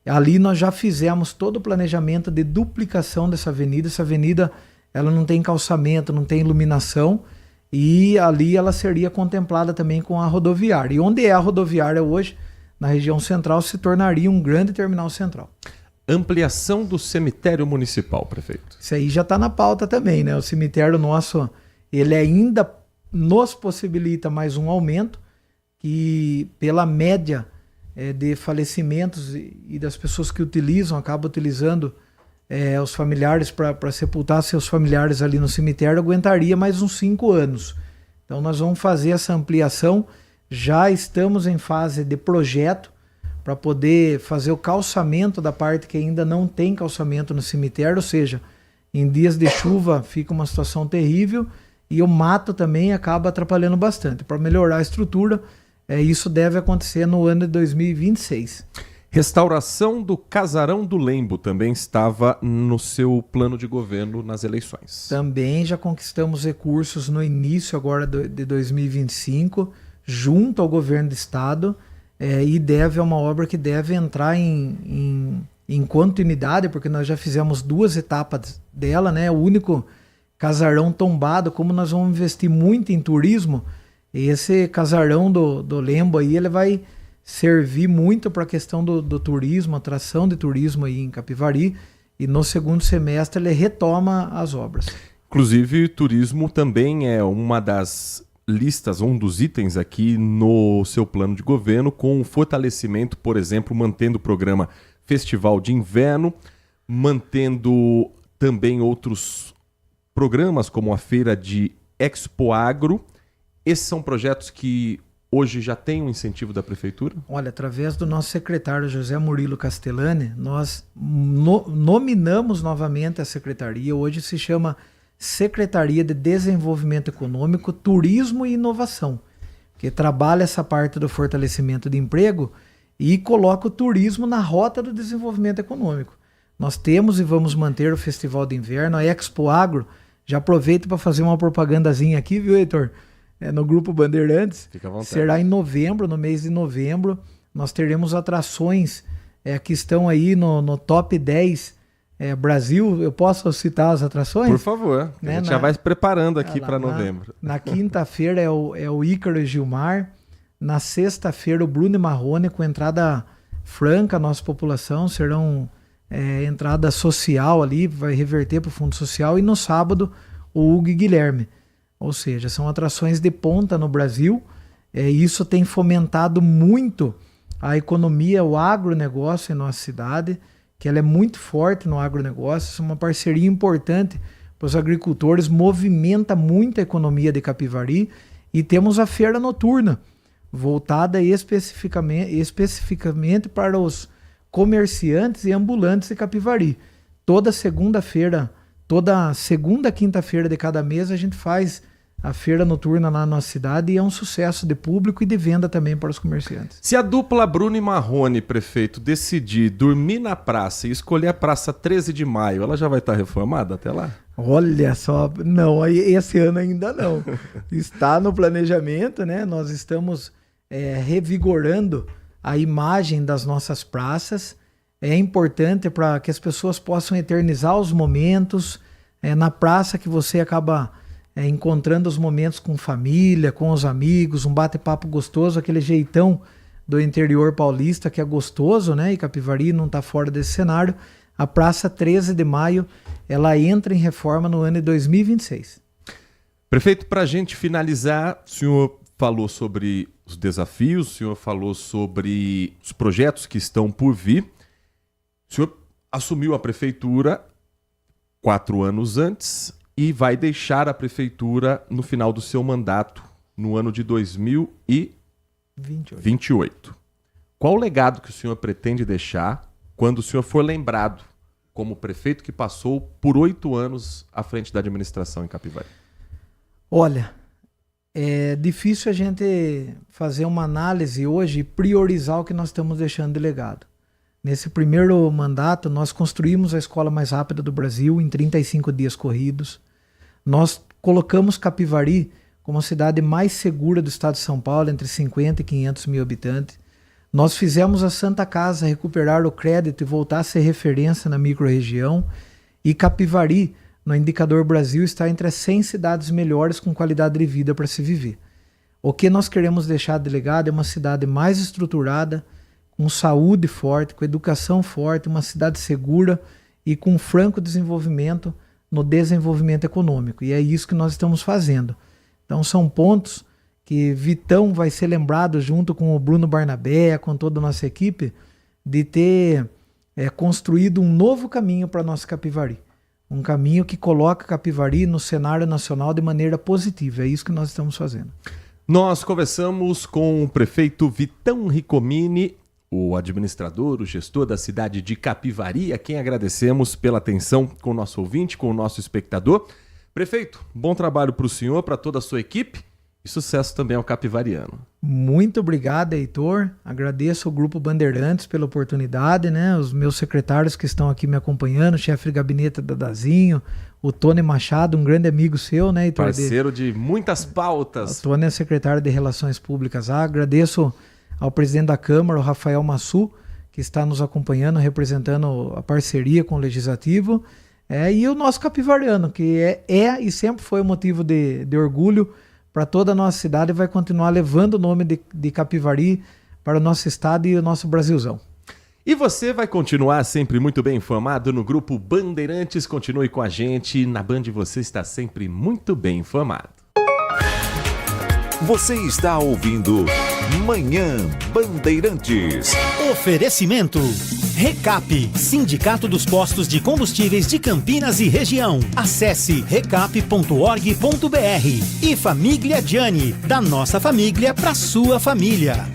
Ali nós já fizemos todo o planejamento de duplicação dessa avenida. Essa avenida ela não tem calçamento, não tem iluminação, e ali ela seria contemplada também com a rodoviária. E onde é a rodoviária hoje, na região central, se tornaria um grande terminal central. Ampliação do cemitério municipal, prefeito. Isso aí já está na pauta também, né? O cemitério nosso, ele ainda nos possibilita mais um aumento, que pela média de falecimentos e das pessoas que utilizam, acabam utilizando os familiares para sepultar seus familiares ali no cemitério, aguentaria mais uns 5 anos. Então nós vamos fazer essa ampliação, já estamos em fase de projeto para poder fazer o calçamento da parte que ainda não tem calçamento no cemitério, ou seja, em dias de chuva fica uma situação terrível e o mato também acaba atrapalhando bastante. Para melhorar a estrutura, isso deve acontecer no ano de 2026. Restauração do Casarão do Lembo também estava no seu plano de governo nas eleições. Também já conquistamos recursos no início agora de 2025, junto ao governo do estado, e é uma obra que deve entrar em continuidade, porque nós já fizemos 2 etapas dela, né? O único casarão tombado, como nós vamos investir muito em turismo, esse casarão do Lembo aí, ele vai servir muito para a questão do turismo, atração de turismo aí em Capivari, e no segundo semestre ele retoma as obras. Inclusive, turismo também é uma das listas, um dos itens aqui no seu plano de governo, com o fortalecimento, por exemplo, mantendo o programa Festival de Inverno, mantendo também outros programas como a Feira de Expo Agro. Esses são projetos que hoje já têm um incentivo da Prefeitura? Olha, através do nosso secretário José Murilo Castellani, nós nominamos novamente a secretaria, hoje se chama Secretaria de Desenvolvimento Econômico, Turismo e Inovação, que trabalha essa parte do fortalecimento de emprego e coloca o turismo na rota do desenvolvimento econômico. Nós temos e vamos manter o Festival de Inverno, a Expo Agro. Já aproveito para fazer uma propagandazinha aqui, viu, Heitor? No Grupo Bandeirantes. Fica à vontade. Será em novembro, no mês de novembro. Nós teremos atrações que estão aí no top 10 Brasil. Eu posso citar as atrações? Por favor. A gente já vai se preparando aqui para novembro. Na quinta-feira é o Ícaro e Gilmar. Na sexta-feira o Bruno e Marrone, com entrada franca à nossa população. Serão entrada social ali, vai reverter para o Fundo Social. E no sábado o Hugo e Guilherme. Ou seja, são atrações de ponta no Brasil. Isso tem fomentado muito a economia, o agronegócio em nossa cidade, que ela é muito forte no agronegócio. Isso é uma parceria importante para os agricultores, movimenta muito a economia de Capivari. E temos a feira noturna, voltada especificamente para os comerciantes e ambulantes de Capivari. Toda segunda, quinta-feira de cada mês a gente faz a feira noturna lá na nossa cidade e é um sucesso de público e de venda também para os comerciantes. Se a dupla Bruno e Marrone, prefeito, decidir dormir na praça e escolher a Praça 13 de Maio, ela já vai estar reformada até lá? Olha só, não, esse ano ainda não. Está no planejamento, né? Nós estamos revigorando a imagem das nossas praças. É importante para que as pessoas possam eternizar os momentos. Na praça que você acaba encontrando os momentos com família, com os amigos, um bate-papo gostoso, aquele jeitão do interior paulista que é gostoso, né? E Capivari não está fora desse cenário. A Praça 13 de Maio, ela entra em reforma no ano de 2026. Prefeito, para a gente finalizar, o senhor falou sobre os desafios, o senhor falou sobre os projetos que estão por vir. O senhor assumiu a prefeitura 4 anos antes e vai deixar a prefeitura no final do seu mandato, no ano de 2028. Qual o legado que o senhor pretende deixar quando o senhor for lembrado como prefeito que passou por 8 anos à frente da administração em Capivari? Olha, é difícil a gente fazer uma análise hoje e priorizar o que nós estamos deixando de legado. Nesse primeiro mandato, nós construímos a escola mais rápida do Brasil em 35 dias corridos. Nós colocamos Capivari como a cidade mais segura do estado de São Paulo, entre 50 e 500 mil habitantes. Nós fizemos a Santa Casa recuperar o crédito e voltar a ser referência na microrregião. E Capivari no Indicador Brasil está entre as 100 cidades melhores com qualidade de vida para se viver. O que nós queremos deixar de legado é uma cidade mais estruturada, com saúde forte, com educação forte, uma cidade segura e com franco desenvolvimento no desenvolvimento econômico. E é isso que nós estamos fazendo. Então são pontos que Vitão vai ser lembrado junto com o Bruno Barnabé, com toda a nossa equipe, de ter construído um novo caminho para a nossa Capivari. Um caminho que coloca Capivari no cenário nacional de maneira positiva. É isso que nós estamos fazendo. Nós conversamos com o prefeito Vitão Ricomini, o administrador, o gestor da cidade de Capivari, a quem agradecemos pela atenção com o nosso ouvinte, com o nosso espectador. Prefeito, bom trabalho para o senhor, para toda a sua equipe e sucesso também ao capivariano. Muito obrigado, Heitor. Agradeço ao Grupo Bandeirantes pela oportunidade, né? Os meus secretários que estão aqui me acompanhando, o chefe de gabinete Dadazinho, o Tony Machado, um grande amigo seu, né, Heitor? Parceiro de muitas pautas. O Tony é secretário de Relações Públicas. Agradeço ao presidente da Câmara, o Rafael Massu, que está nos acompanhando, representando a parceria com o Legislativo, e o nosso capivariano, que é e sempre foi motivo de orgulho para toda a nossa cidade e vai continuar levando o nome de Capivari para o nosso estado e o nosso Brasilzão. E você vai continuar sempre muito bem informado no Grupo Bandeirantes. Continue com a gente. Na Band você está sempre muito bem informado. Você está ouvindo Manhã Bandeirantes. Oferecimento. Recap, Sindicato dos Postos de Combustíveis de Campinas e Região. Acesse recap.org.br. E Família Gianni, da nossa família para sua família.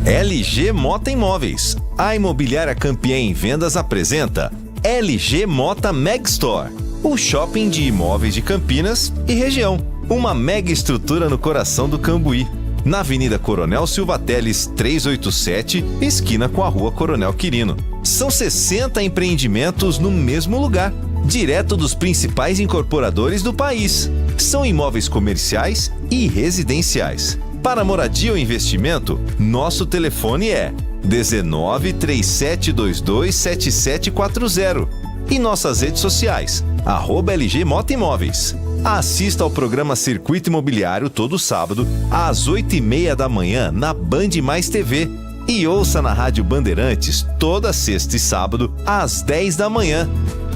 LG Mota Imóveis. A imobiliária campeã em vendas apresenta LG Mota Meg Store, o shopping de imóveis de Campinas e região. Uma mega estrutura no coração do Cambuí, na Avenida Coronel Silva Teles 387, esquina com a Rua Coronel Quirino. São 60 empreendimentos no mesmo lugar, direto dos principais incorporadores do país. São imóveis comerciais e residenciais. Para moradia ou investimento, nosso telefone é 19 3722 7740 e nossas redes sociais, @LG Mota Imóveis. Assista ao programa Circuito Imobiliário todo sábado, às 8h30 da manhã, na Band Mais TV. E ouça na Rádio Bandeirantes, toda sexta e sábado, às 10 da manhã.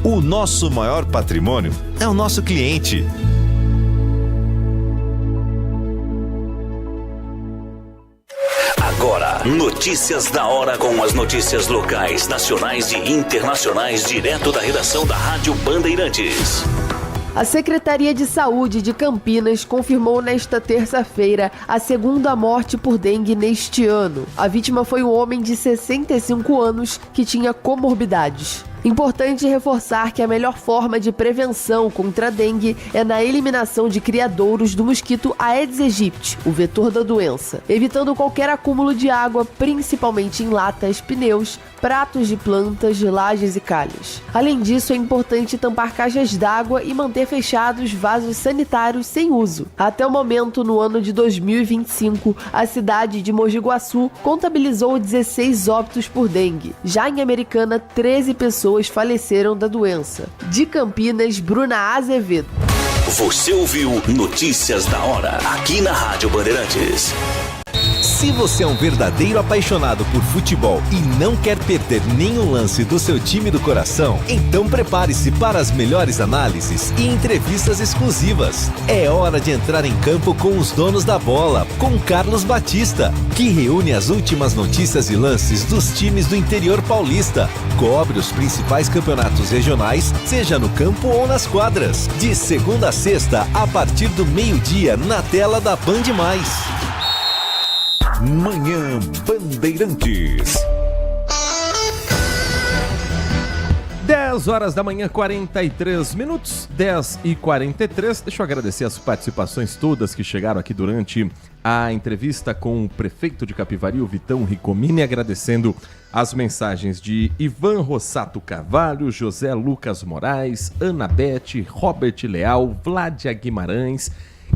O nosso maior patrimônio é o nosso cliente. Agora, notícias da hora com as notícias locais, nacionais e internacionais, direto da redação da Rádio Bandeirantes. A Secretaria de Saúde de Campinas confirmou nesta terça-feira a segunda morte por dengue neste ano. A vítima foi um homem de 65 anos que tinha comorbidades. Importante reforçar que a melhor forma de prevenção contra a dengue é na eliminação de criadouros do mosquito Aedes aegypti, o vetor da doença, evitando qualquer acúmulo de água, principalmente em latas, pneus, pratos de plantas, lajes e calhas. Além disso, é importante tampar caixas d'água e manter fechados vasos sanitários sem uso. Até o momento, no ano de 2025, a cidade de Mogi Guaçu contabilizou 16 óbitos por dengue. Já em Americana, 13 pessoas faleceram da doença. De Campinas, Bruna Azevedo. Você ouviu Notícias da Hora, aqui na Rádio Bandeirantes. Se você é um verdadeiro apaixonado por futebol e não quer perder nenhum lance do seu time do coração, então prepare-se para as melhores análises e entrevistas exclusivas. É hora de entrar em campo com os donos da bola, com Carlos Batista, que reúne as últimas notícias e lances dos times do interior paulista. Cobre os principais campeonatos regionais, seja no campo ou nas quadras. De segunda a sexta, a partir do meio-dia, na tela da Band Mais. Manhã Bandeirantes. 10 horas da manhã, 43 minutos, 10h43. Deixa eu agradecer as participações todas que chegaram aqui durante a entrevista com o prefeito de Capivari, o Vitão Ricomini, agradecendo as mensagens de Ivan Rossato Carvalho, José Lucas Moraes, Ana Bete, Robert Leal, Vládia Guimarães,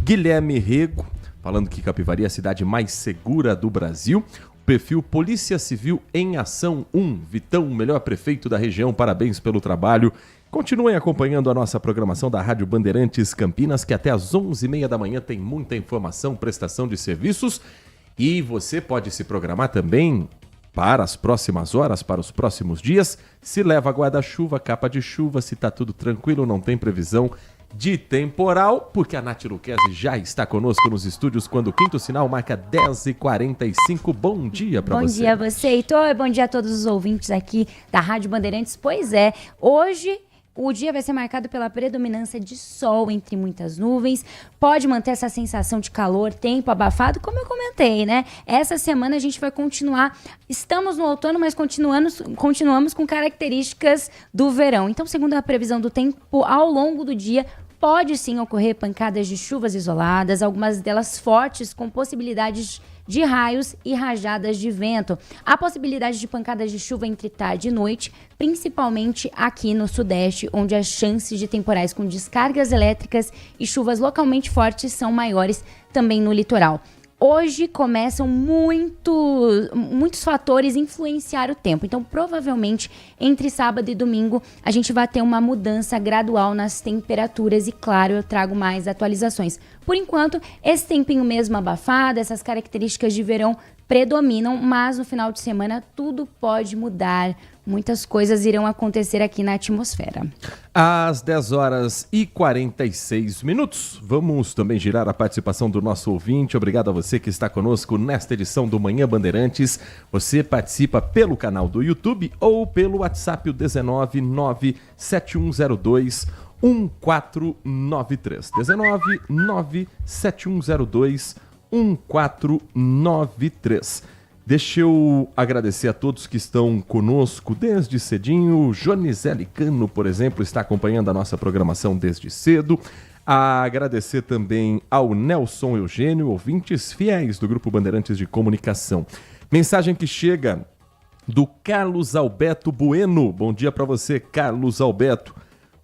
Guilherme Rego, falando que Capivari é a cidade mais segura do Brasil. O perfil Polícia Civil em Ação 1. Vitão, melhor prefeito da região, parabéns pelo trabalho Continuem acompanhando a nossa programação da Rádio Bandeirantes Campinas, que até às 11h30 da manhã tem muita informação, prestação de serviços. E você pode se programar também para as próximas horas, para os próximos dias. Se leva guarda-chuva, capa de chuva, se está tudo tranquilo, não tem previsão de temporal, porque a Nath Luquezzi já está conosco nos estúdios quando o quinto sinal marca 10h45. Bom dia para você. Bom dia a você, Heitor. Bom dia a todos os ouvintes aqui da Rádio Bandeirantes. Pois é, hoje o dia vai ser marcado pela predominância de sol entre muitas nuvens. Pode manter essa sensação de calor, tempo abafado, como eu comentei, né? Essa semana a gente vai continuar. Estamos no outono, mas continuamos com características do verão. Então, segundo a previsão do tempo, ao longo do dia, pode sim ocorrer pancadas de chuvas isoladas, algumas delas fortes, com possibilidades de raios e rajadas de vento. Há possibilidade de pancadas de chuva entre tarde e noite, principalmente aqui no sudeste, onde as chances de temporais com descargas elétricas e chuvas localmente fortes são maiores também no litoral. Hoje começam muitos fatores influenciar o tempo. Então, provavelmente, entre sábado e domingo, a gente vai ter uma mudança gradual nas temperaturas. E, claro, eu trago mais atualizações. Por enquanto, esse tempinho mesmo abafado, essas características de verão predominam, mas no final de semana tudo pode mudar. Muitas coisas irão acontecer aqui na atmosfera. Às 10h46. Vamos também girar a participação do nosso ouvinte. Obrigado a você que está conosco nesta edição do Manhã Bandeirantes. Você participa pelo canal do YouTube ou pelo WhatsApp 19971021493. 19971021493. Deixa eu agradecer a todos que estão conosco desde cedinho. Jonizele Cano, por exemplo, está acompanhando a nossa programação desde cedo. Agradecer também ao Nelson Eugênio, ouvintes fiéis do Grupo Bandeirantes de Comunicação. Mensagem que chega do Carlos Alberto Bueno. Bom dia para você, Carlos Alberto.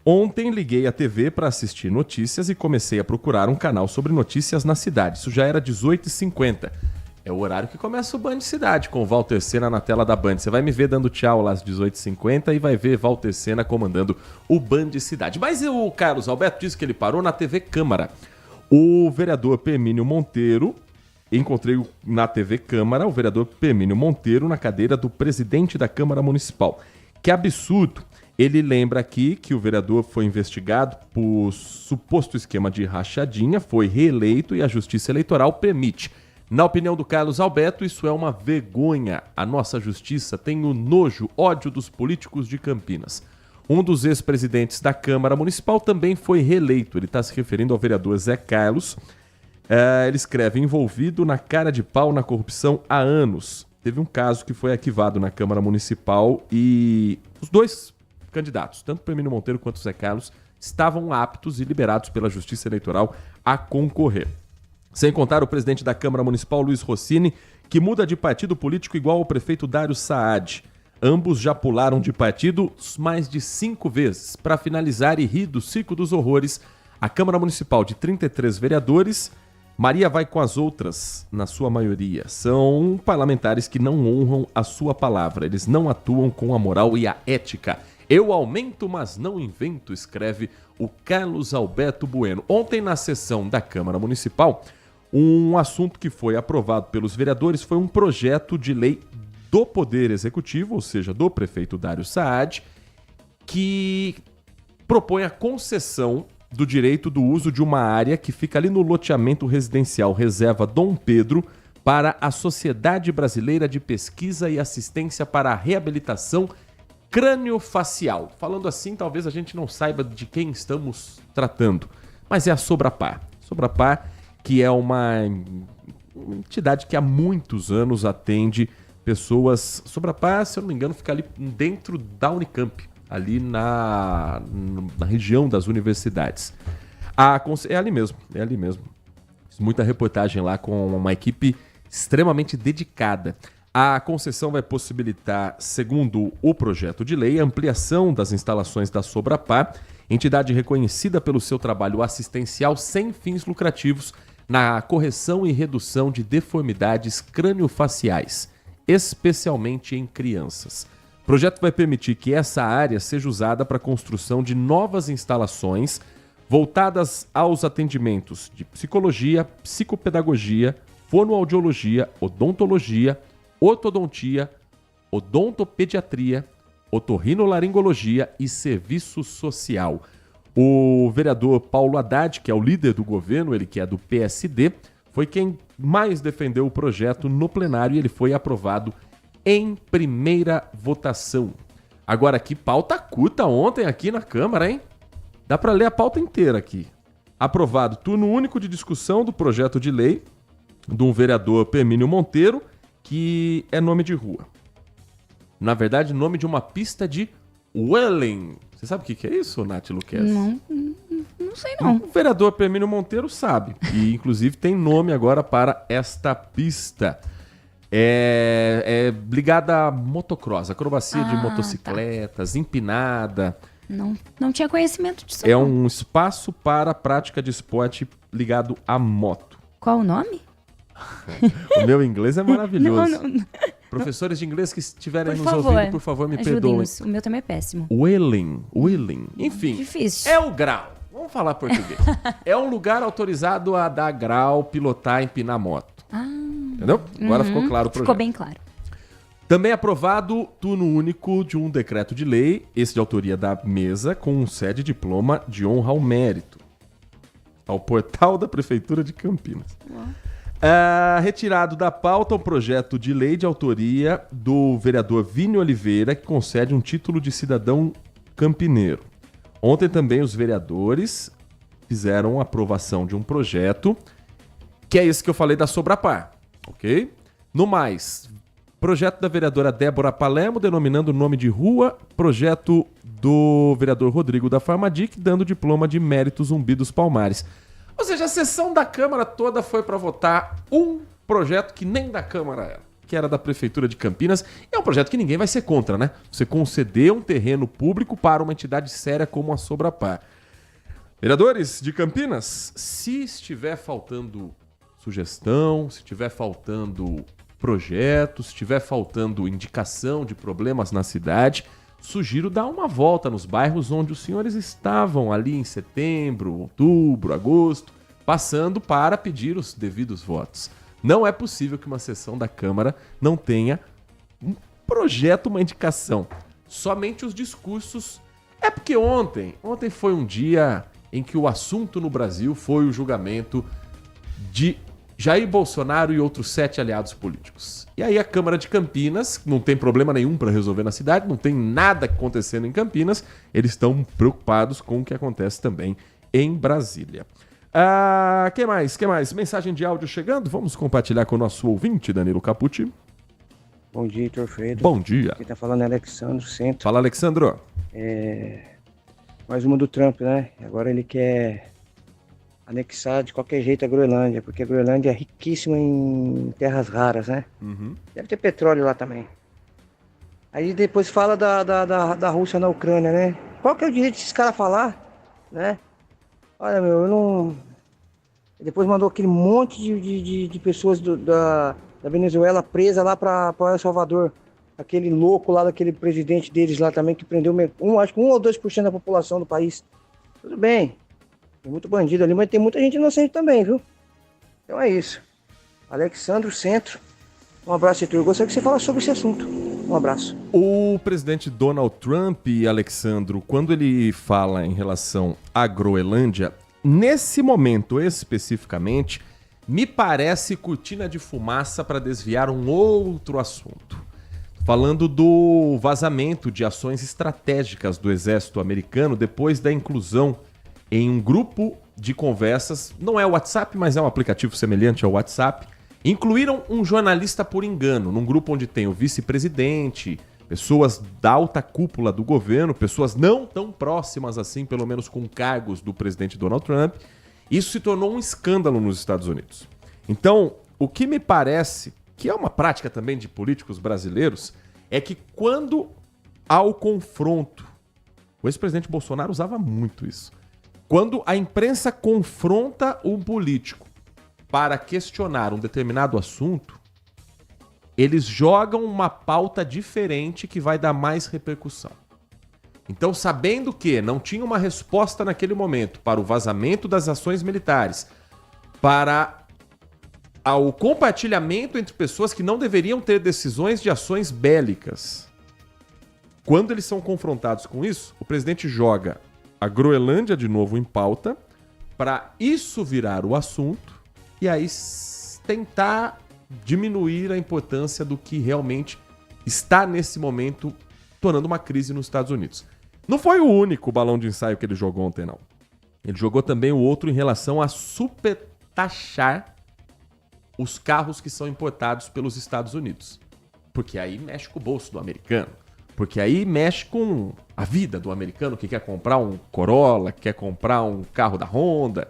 Ontem liguei a TV para assistir notícias e comecei a procurar um canal sobre notícias na cidade. Isso já era 18h50. É o horário que começa o Band Cidade, com o Walter Sena na tela da Band. Você vai me ver dando tchau lá às 18h50 e vai ver Walter Sena comandando o Band Cidade. Mas o Carlos Alberto disse que ele parou na TV Câmara. O vereador Permínio Monteiro, encontrei na TV Câmara o vereador Permínio Monteiro na cadeira do presidente da Câmara Municipal. Que absurdo! Ele lembra aqui que o vereador foi investigado por suposto esquema de rachadinha, foi reeleito e a Justiça Eleitoral permite. Na opinião do Carlos Alberto, isso é uma vergonha. A nossa justiça tem o nojo, ódio dos políticos de Campinas. Um dos ex-presidentes da Câmara Municipal também foi reeleito. Ele está se referindo ao vereador Zé Carlos. Ele escreve, envolvido na cara de pau na corrupção há anos. Teve um caso que foi arquivado na Câmara Municipal e os dois candidatos, tanto o Permínio Monteiro quanto o Zé Carlos, estavam aptos e liberados pela Justiça Eleitoral a concorrer. Sem contar o presidente da Câmara Municipal, Luiz Rossini, que muda de partido político igual ao prefeito Dário Saad. Ambos já pularam de partido mais de 5 vezes. Para finalizar e rir do circo dos horrores, a Câmara Municipal de 33 vereadores, Maria vai com as outras, na sua maioria. São parlamentares que não honram a sua palavra. Eles não atuam com a moral e a ética. Eu aumento, mas não invento, escreve o Carlos Alberto Bueno. Ontem, na sessão da Câmara Municipal, um assunto que foi aprovado pelos vereadores foi um projeto de lei do Poder Executivo, ou seja, do prefeito Dário Saad, que propõe a concessão do direito do uso de uma área que fica ali no loteamento residencial Reserva Dom Pedro para a Sociedade Brasileira de Pesquisa e Assistência para a Reabilitação Crâniofacial. Falando assim, talvez a gente não saiba de quem estamos tratando, mas é a Sobrapar. Sobrapar, que é uma entidade que há muitos anos atende pessoas. Sobrapar, se eu não me engano, fica ali dentro da Unicamp, ali na região das universidades. É ali mesmo. Fiz muita reportagem lá com uma equipe extremamente dedicada. A concessão vai possibilitar, segundo o projeto de lei, a ampliação das instalações da Sobrapar, entidade reconhecida pelo seu trabalho assistencial sem fins lucrativos na correção e redução de deformidades crâniofaciais, especialmente em crianças. O projeto vai permitir que essa área seja usada para a construção de novas instalações voltadas aos atendimentos de psicologia, psicopedagogia, fonoaudiologia, odontologia, ortodontia, odontopediatria, otorrinolaringologia e serviço social. O vereador Paulo Haddad, que é o líder do governo, ele que é do PSD, foi quem mais defendeu o projeto no plenário e ele foi aprovado em primeira votação. Agora, que pauta curta ontem aqui na Câmara, hein? Dá para ler a pauta inteira aqui. Aprovado turno único de discussão do projeto de lei de um vereador Hermínio Monteiro, que é nome de rua. Na verdade, nome de uma pista de Welling. Você sabe o que é isso, Nath Luquez? Não sei não. O vereador Hermínio Monteiro sabe. E, inclusive, tem nome agora para esta pista. É ligada a motocross, acrobacia de motocicletas, empinada. Não tinha conhecimento disso. É um espaço para a prática de esporte ligado à moto. Qual o nome? O meu inglês é maravilhoso. Não. Professores de inglês que estiverem Por nos favor, ouvindo, por favor, me perdoem. O meu também é péssimo. Welling. Enfim, difícil. É o grau. Vamos falar português. É um lugar autorizado a dar grau, pilotar, empinar moto. Entendeu? Agora ficou claro o projeto. Ficou bem claro. Também aprovado turno único de um decreto de lei, esse de autoria da mesa, com sede e diploma de honra ao mérito. Ao portal da Prefeitura de Campinas. Retirado da pauta o projeto de lei de autoria do vereador Vini Oliveira, que concede um título de cidadão campineiro. Ontem também os vereadores fizeram a aprovação de um projeto, que é esse que eu falei da Sobrapar, ok? No mais, projeto da vereadora Débora Palermo, denominando o nome de rua, projeto do vereador Rodrigo da Farmadic, dando diploma de mérito Zumbi dos Palmares. Ou seja, a sessão da Câmara toda foi para votar um projeto que nem da Câmara era, que era da Prefeitura de Campinas. É um projeto que ninguém vai ser contra, né? Você conceder um terreno público para uma entidade séria como a Sobrapar. Vereadores de Campinas, se estiver faltando sugestão, se estiver faltando projeto, se estiver faltando indicação de problemas na cidade, sugiro dar uma volta nos bairros onde os senhores estavam ali em setembro, outubro, agosto, passando para pedir os devidos votos. Não é possível que uma sessão da Câmara não tenha um projeto, uma indicação. Somente os discursos. É porque ontem foi um dia em que o assunto no Brasil foi o julgamento de Jair Bolsonaro e outros 7 aliados políticos. E aí a Câmara de Campinas, não tem problema nenhum para resolver na cidade, não tem nada acontecendo em Campinas, eles estão preocupados com o que acontece também em Brasília. Que mais? Mensagem de áudio chegando? Vamos compartilhar com o nosso ouvinte, Danilo Capucci. Bom dia, Heitor Freire. Bom dia. Quem tá falando é Alexandro Centro. Fala, Alexandro. Mais uma do Trump, né? Agora ele quer anexar de qualquer jeito a Groenlândia, porque a Groenlândia é riquíssima em terras raras, né? Deve ter petróleo lá também. Aí depois fala da Rússia na Ucrânia, né? Qual que é o direito desses caras falar, né? Olha, meu, eu não... Depois mandou aquele monte de pessoas da Venezuela presa lá para El Salvador. Aquele louco lá, daquele presidente deles lá também, que prendeu acho que 1 ou 2% da população do país. Tudo bem. Tem muito bandido ali, mas tem muita gente inocente também, viu? Então é isso. Alexandro Centro. Um abraço, Heitor. Eu gostaria que você falasse sobre esse assunto. Um abraço. O presidente Donald Trump, Alexandro, quando ele fala em relação à Groenlândia, nesse momento especificamente, me parece cortina de fumaça para desviar um outro assunto. Falando do vazamento de ações estratégicas do exército americano depois da inclusão em um grupo de conversas, não é o WhatsApp, mas é um aplicativo semelhante ao WhatsApp, incluíram um jornalista por engano, num grupo onde tem o vice-presidente, pessoas da alta cúpula do governo, pessoas não tão próximas assim, pelo menos com cargos do presidente Donald Trump. Isso se tornou um escândalo nos Estados Unidos. Então, o que me parece, que é uma prática também de políticos brasileiros, é que quando há o confronto, o ex-presidente Bolsonaro usava muito isso, quando a imprensa confronta um político para questionar um determinado assunto, eles jogam uma pauta diferente que vai dar mais repercussão. Então, sabendo que não tinha uma resposta naquele momento para o vazamento das ações militares, para o compartilhamento entre pessoas que não deveriam ter decisões de ações bélicas, quando eles são confrontados com isso, o presidente joga a Groenlândia de novo em pauta para isso virar o assunto e aí tentar diminuir a importância do que realmente está nesse momento tornando uma crise nos Estados Unidos. Não foi o único balão de ensaio que ele jogou ontem, não. Ele jogou também o outro em relação a supertaxar os carros que são importados pelos Estados Unidos. Porque aí mexe com o bolso do americano. Porque aí mexe com a vida do americano que quer comprar um Corolla, que quer comprar um carro da Honda.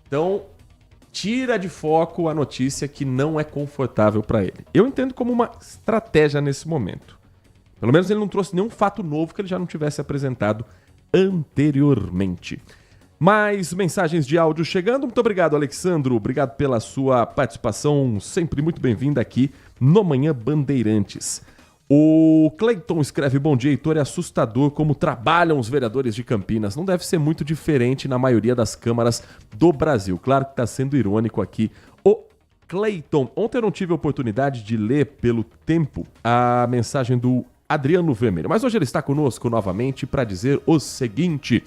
Então, tira de foco a notícia que não é confortável para ele. Eu entendo como uma estratégia nesse momento. Pelo menos ele não trouxe nenhum fato novo que ele já não tivesse apresentado anteriormente. Mais mensagens de áudio chegando. Muito obrigado, Alexandro. Obrigado pela sua participação, sempre muito bem-vinda aqui no Manhã Bandeirantes. O Cleiton escreve: bom dia, Heitor, é assustador como trabalham os vereadores de Campinas. Não deve ser muito diferente na maioria das câmaras do Brasil. Claro que está sendo irônico aqui o Cleiton. Ontem eu não tive a oportunidade de ler pelo tempo a mensagem do Adriano Vermelho, mas hoje ele está conosco novamente para dizer o seguinte: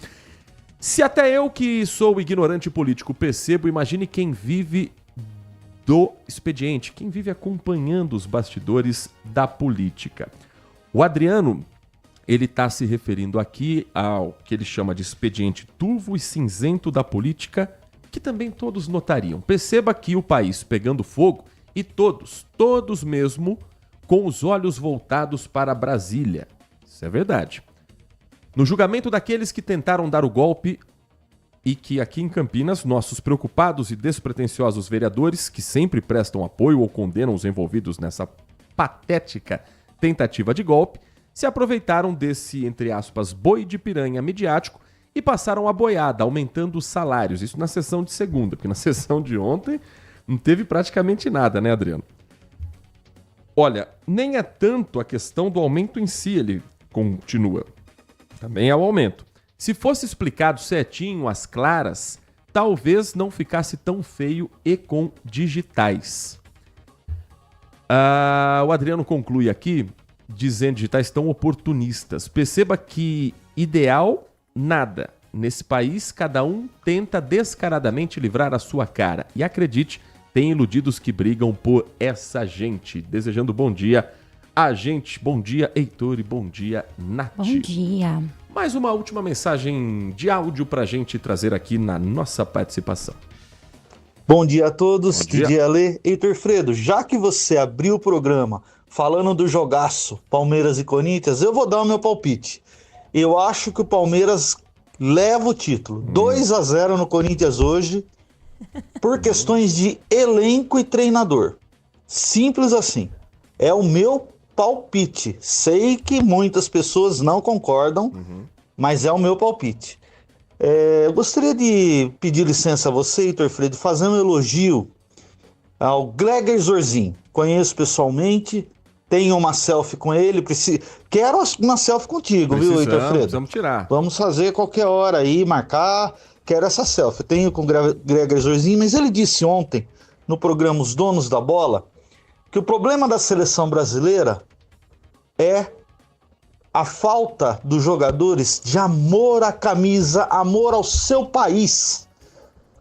se até eu que sou ignorante político percebo, imagine quem vive do expediente, quem vive acompanhando os bastidores da política. O Adriano, ele está se referindo aqui ao que ele chama de expediente turvo e cinzento da política, que também todos notariam. Perceba que o país pegando fogo e todos mesmo com os olhos voltados para Brasília. Isso é verdade. No julgamento daqueles que tentaram dar o golpe e que aqui em Campinas, nossos preocupados e despretensiosos vereadores, que sempre prestam apoio ou condenam os envolvidos nessa patética tentativa de golpe, se aproveitaram desse, entre aspas, boi de piranha midiático e passaram a boiada, aumentando os salários. Isso na sessão de segunda, porque na sessão de ontem não teve praticamente nada, né, Adriano? Olha, nem é tanto a questão do aumento em si, ele continua. Também é o aumento. Se fosse explicado certinho, às claras, talvez não ficasse tão feio e com digitais. O Adriano conclui aqui, dizendo digitais tão oportunistas. Perceba que ideal, nada. Nesse país, cada um tenta descaradamente livrar a sua cara. E acredite, tem iludidos que brigam por essa gente. Desejando bom dia a gente. Bom dia, Heitor, e bom dia, Nath. Bom dia. Mais uma última mensagem de áudio pra gente trazer aqui na nossa participação. Bom dia a todos, Bom dia. Didi Ale. Heitor Fredo, já que você abriu o programa falando do jogaço Palmeiras e Corinthians, eu vou dar o meu palpite. Eu acho que o Palmeiras leva o título. 2-0 no Corinthians hoje, por questões de elenco e treinador. Simples assim. É o meu palpite. Sei que muitas pessoas não concordam, mas é o meu palpite. Eu gostaria de pedir licença a você, Heitor Fredo, fazer um elogio ao Gleger Zorzin. Conheço pessoalmente, tenho uma selfie com ele, quero uma selfie contigo, viu, Heitor Fredo? Precisamos tirar. Vamos fazer qualquer hora aí, marcar, quero essa selfie. Tenho com o Gleger Zorzin, mas ele disse ontem, no programa Os Donos da Bola, que o problema da seleção brasileira é a falta dos jogadores de amor à camisa, amor ao seu país.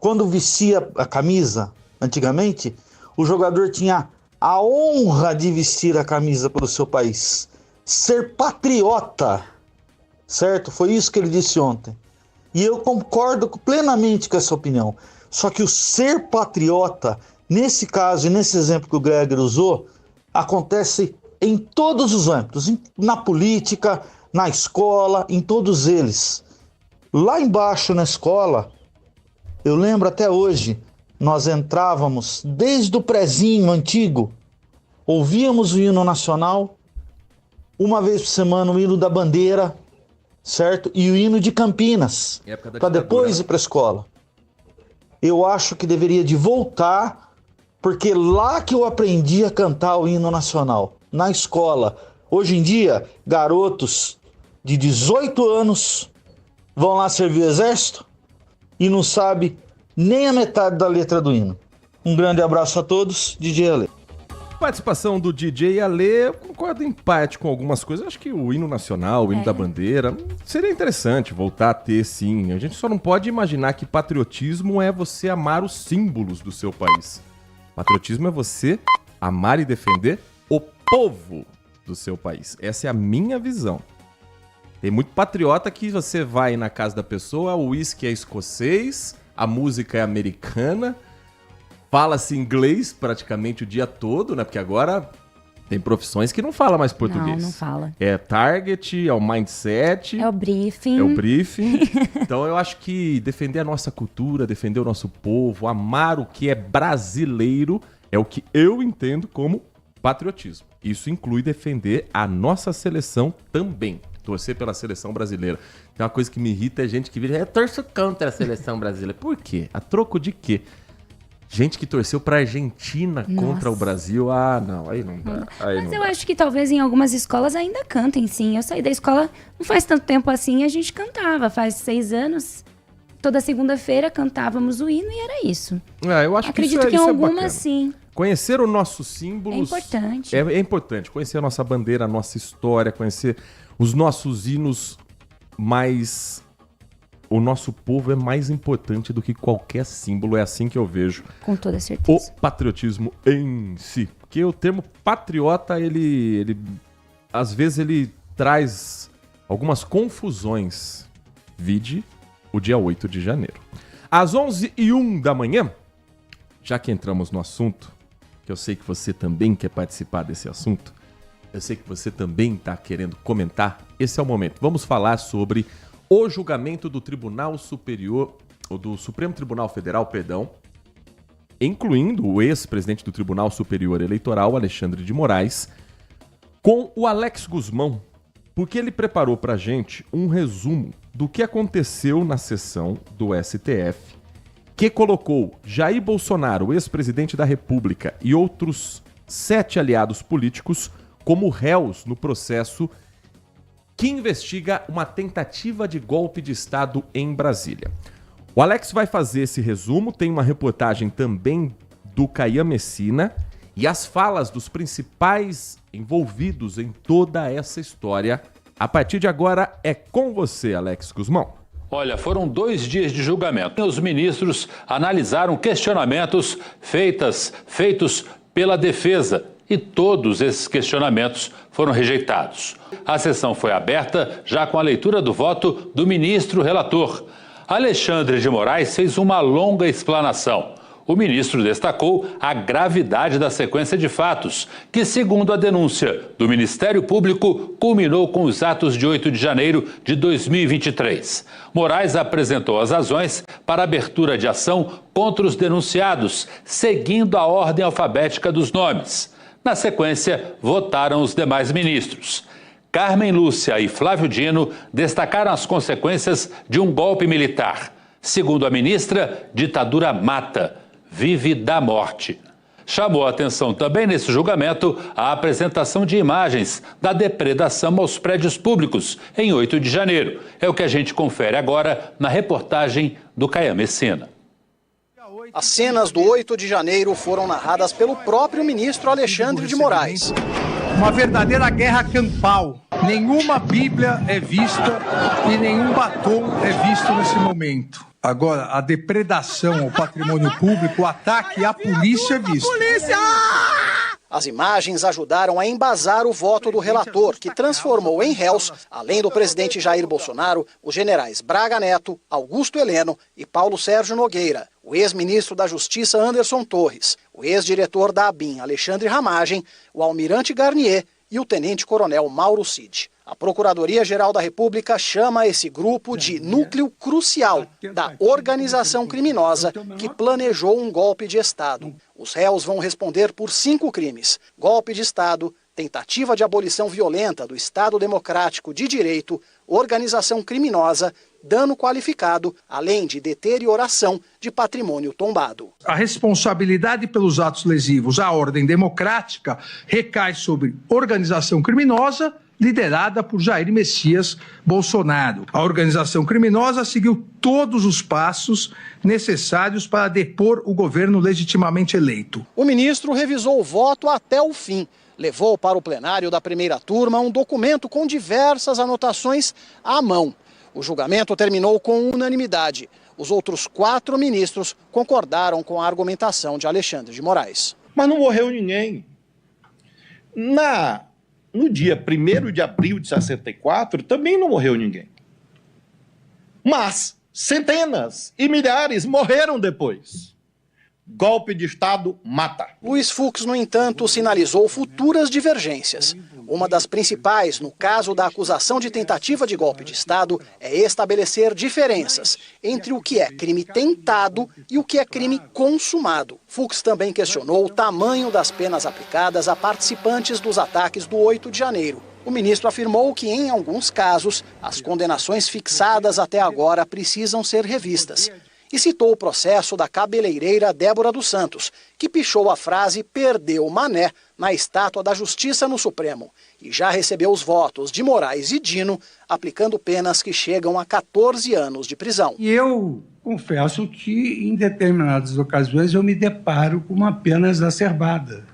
Quando vestia a camisa, antigamente, o jogador tinha a honra de vestir a camisa pelo seu país. Ser patriota, certo? Foi isso que ele disse ontem. E eu concordo plenamente com essa opinião. Só que o ser patriota, nesse caso e nesse exemplo que o Gregor usou, acontece em todos os âmbitos, na política, na escola, em todos eles. Lá embaixo na escola, eu lembro até hoje, nós entrávamos desde o prezinho antigo, ouvíamos o hino nacional, uma vez por semana o hino da bandeira, certo? E o hino de Campinas, para depois ir para a escola. Eu acho que deveria de voltar porque lá que eu aprendi a cantar o hino nacional, na escola. Hoje em dia, garotos de 18 anos vão lá servir o exército e não sabe nem a metade da letra do hino. Um grande abraço a todos, DJ Ale. Participação do DJ Ale, eu concordo em parte com algumas coisas. Acho que o hino nacional, o hino da bandeira, seria interessante voltar a ter, sim. A gente só não pode imaginar que patriotismo é você amar os símbolos do seu país. Patriotismo é você amar e defender o povo do seu país. Essa é a minha visão. Tem muito patriota que você vai na casa da pessoa, o uísque é escocês, a música é americana, fala-se inglês praticamente o dia todo, né? Porque agora tem profissões que não falam mais português. Não fala. É target, é o mindset. É o briefing. É o briefing. Então eu acho que defender a nossa cultura, defender o nosso povo, amar o que é brasileiro, é o que eu entendo como patriotismo. Isso inclui defender a nossa seleção também. Torcer pela seleção brasileira. Tem uma coisa que me irrita, é gente que vira, torço contra a seleção brasileira. Por quê? A troco de quê? Gente que torceu pra Argentina contra o Brasil. Ah, não, aí não dá. Mas eu acho que talvez em algumas escolas ainda cantem, sim. Eu saí da escola não faz tanto tempo assim, a gente cantava. Faz 6 anos, toda segunda-feira cantávamos o hino e era isso. Eu acho Acredito que em isso algumas, é sim. Conhecer os nossos símbolos... É importante. É importante. Conhecer a nossa bandeira, a nossa história, conhecer os nossos hinos mais... O nosso povo é mais importante do que qualquer símbolo. É assim que eu vejo. Com toda certeza. O patriotismo em si. Porque o termo patriota, ele às vezes ele traz algumas confusões. Vide o dia 8 de janeiro. Às 11h01 da manhã, já que entramos no assunto, que eu sei que você também quer participar desse assunto, eu sei que você também está querendo comentar, esse é o momento. Vamos falar sobre o julgamento do Tribunal Superior, ou do Supremo Tribunal Federal, perdão, incluindo o ex-presidente do Tribunal Superior Eleitoral, Alexandre de Moraes, com o Alex Guzmão, porque ele preparou pra gente um resumo do que aconteceu na sessão do STF, que colocou Jair Bolsonaro, ex-presidente da República, e outros 7 aliados políticos como réus no processo que investiga uma tentativa de golpe de Estado em Brasília. O Alex vai fazer esse resumo, tem uma reportagem também do Caian Messina e as falas dos principais envolvidos em toda essa história. A partir de agora é com você, Alex Guzmão. Olha, foram 2 dias de julgamento. Os ministros analisaram questionamentos feitos pela defesa e todos esses questionamentos foram rejeitados. A sessão foi aberta já com a leitura do voto do ministro relator. Alexandre de Moraes fez uma longa explanação. O ministro destacou a gravidade da sequência de fatos, que, segundo a denúncia do Ministério Público, culminou com os atos de 8 de janeiro de 2023. Moraes apresentou as razões para a abertura de ação contra os denunciados, seguindo a ordem alfabética dos nomes. Na sequência, votaram os demais ministros. Carmen Lúcia e Flávio Dino destacaram as consequências de um golpe militar. Segundo a ministra, ditadura mata, vive da morte. Chamou a atenção também nesse julgamento a apresentação de imagens da depredação aos prédios públicos em 8 de janeiro. É o que a gente confere agora na reportagem do Caian Messina. As cenas do 8 de janeiro foram narradas pelo próprio ministro Alexandre de Moraes. Uma verdadeira guerra campal. Nenhuma Bíblia é vista e nenhum batom é visto nesse momento. Agora, a depredação ao patrimônio público, o ataque à polícia é visto. As imagens ajudaram a embasar o voto do relator, que transformou em réus, além do presidente Jair Bolsonaro, os generais Braga Neto, Augusto Heleno e Paulo Sérgio Nogueira, o ex-ministro da Justiça Anderson Torres, o ex-diretor da ABIN Alexandre Ramagem, o almirante Garnier e o tenente-coronel Mauro Cid. A Procuradoria-Geral da República chama esse grupo de núcleo crucial da organização criminosa que planejou um golpe de Estado. Os réus vão responder por 5 crimes: golpe de Estado, tentativa de abolição violenta do Estado Democrático de Direito, organização criminosa, dano qualificado, além de deterioração de patrimônio tombado. A responsabilidade pelos atos lesivos à ordem democrática recai sobre organização criminosa liderada por Jair Messias Bolsonaro. A organização criminosa seguiu todos os passos necessários para depor o governo legitimamente eleito. O ministro revisou o voto até o fim. Levou para o plenário da primeira turma um documento com diversas anotações à mão. O julgamento terminou com unanimidade. Os outros 4 ministros concordaram com a argumentação de Alexandre de Moraes. Mas não morreu ninguém. No dia 1º de abril de 64, também não morreu ninguém. Mas centenas e milhares morreram depois. Golpe de Estado mata. Luiz Fux, no entanto, sinalizou futuras divergências. Uma das principais, no caso da acusação de tentativa de golpe de Estado, é estabelecer diferenças entre o que é crime tentado e o que é crime consumado. Fux também questionou o tamanho das penas aplicadas a participantes dos ataques do 8 de janeiro. O ministro afirmou que, em alguns casos, as condenações fixadas até agora precisam ser revistas. E citou o processo da cabeleireira Débora dos Santos, que pichou a frase "perdeu Mané" na estátua da Justiça no Supremo. E já recebeu os votos de Moraes e Dino, aplicando penas que chegam a 14 anos de prisão. E eu confesso que, em determinadas ocasiões, eu me deparo com uma pena exacerbada.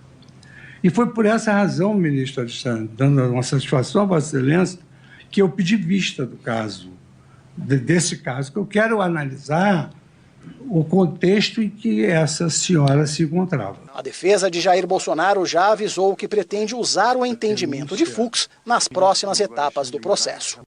E foi por essa razão, ministro Alexandre, dando uma satisfação a Vossa Excelência, que eu pedi vista do caso, desse caso, que eu quero analisar o contexto em que essa senhora se encontrava. A defesa de Jair Bolsonaro já avisou que pretende usar o entendimento de Fux nas próximas etapas do processo.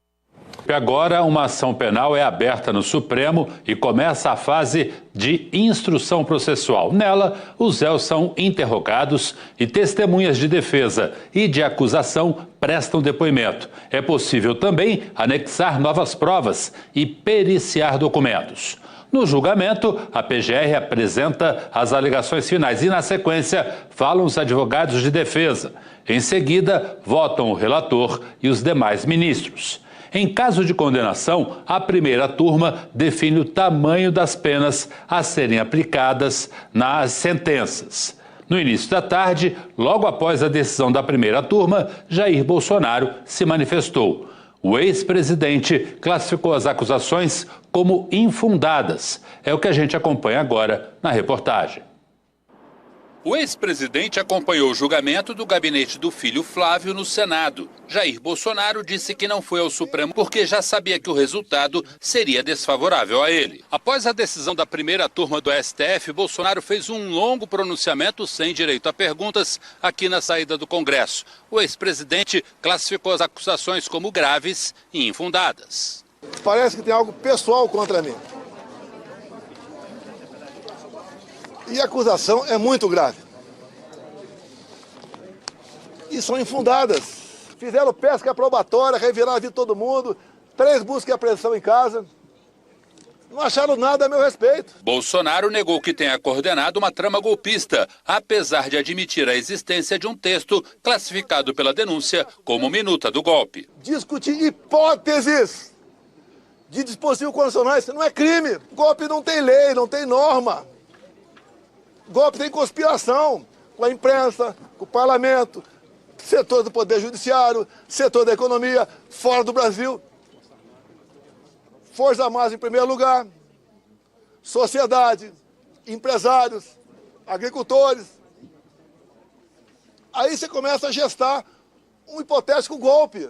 E agora, uma ação penal é aberta no Supremo e começa a fase de instrução processual. Nela, os réus são interrogados e testemunhas de defesa e de acusação prestam depoimento. É possível também anexar novas provas e periciar documentos. No julgamento, a PGR apresenta as alegações finais e, na sequência, falam os advogados de defesa. Em seguida, votam o relator e os demais ministros. Em caso de condenação, a primeira turma define o tamanho das penas a serem aplicadas nas sentenças. No início da tarde, logo após a decisão da primeira turma, Jair Bolsonaro se manifestou. O ex-presidente classificou as acusações como infundadas. É o que a gente acompanha agora na reportagem. O ex-presidente acompanhou o julgamento do gabinete do filho Flávio no Senado. Jair Bolsonaro disse que não foi ao Supremo porque já sabia que o resultado seria desfavorável a ele. Após a decisão da primeira turma do STF, Bolsonaro fez um longo pronunciamento sem direito a perguntas aqui na saída do Congresso. O ex-presidente classificou as acusações como graves e infundadas. Parece que tem algo pessoal contra mim. E a acusação é muito grave. E são infundadas. Fizeram pesca probatória, reviraram a vida de todo mundo, 3 buscas e apreensão em casa. Não acharam nada a meu respeito. Bolsonaro negou que tenha coordenado uma trama golpista, apesar de admitir a existência de um texto classificado pela denúncia como minuta do golpe. Discutir hipóteses de dispositivos constitucionais, isso não é crime. Golpe não tem lei, não tem norma. Golpe tem conspiração com a imprensa, com o parlamento, setor do poder judiciário, setor da economia, fora do Brasil. Forças Armadas em primeiro lugar, sociedade, empresários, agricultores. Aí você começa a gestar um hipotético golpe.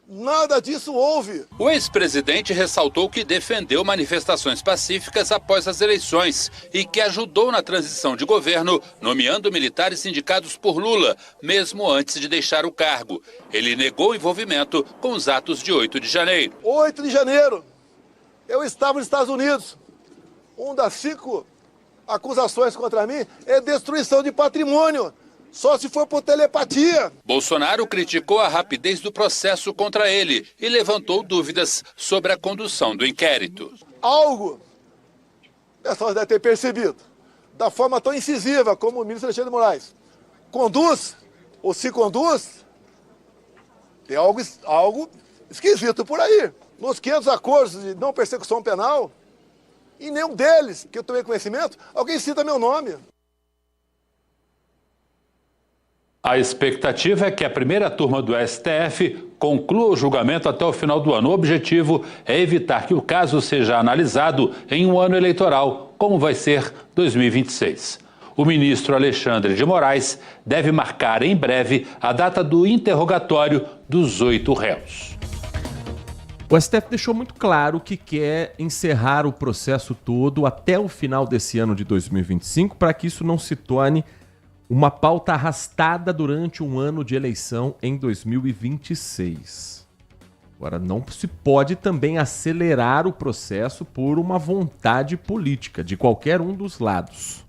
Nada disso houve. O ex-presidente ressaltou que defendeu manifestações pacíficas após as eleições e que ajudou na transição de governo, nomeando militares indicados por Lula, mesmo antes de deixar o cargo. Ele negou envolvimento com os atos de 8 de janeiro. 8 de janeiro, eu estava nos Estados Unidos. Uma das 5 acusações contra mim é destruição de patrimônio. Só se for por telepatia. Bolsonaro criticou a rapidez do processo contra ele e levantou dúvidas sobre a condução do inquérito. Algo, o pessoal deve ter percebido, da forma tão incisiva como o ministro Alexandre de Moraes conduz ou se conduz, tem algo esquisito por aí. Nos 500 acordos de não persecução penal, em nenhum deles, que eu tomei conhecimento, alguém cita meu nome. A expectativa é que a primeira turma do STF conclua o julgamento até o final do ano. O objetivo é evitar que o caso seja analisado em um ano eleitoral, como vai ser 2026. O ministro Alexandre de Moraes deve marcar em breve a data do interrogatório dos 8 réus. O STF deixou muito claro que quer encerrar o processo todo até o final desse ano de 2025, para que isso não se torne uma pauta arrastada durante um ano de eleição em 2026. Agora, não se pode também acelerar o processo por uma vontade política de qualquer um dos lados.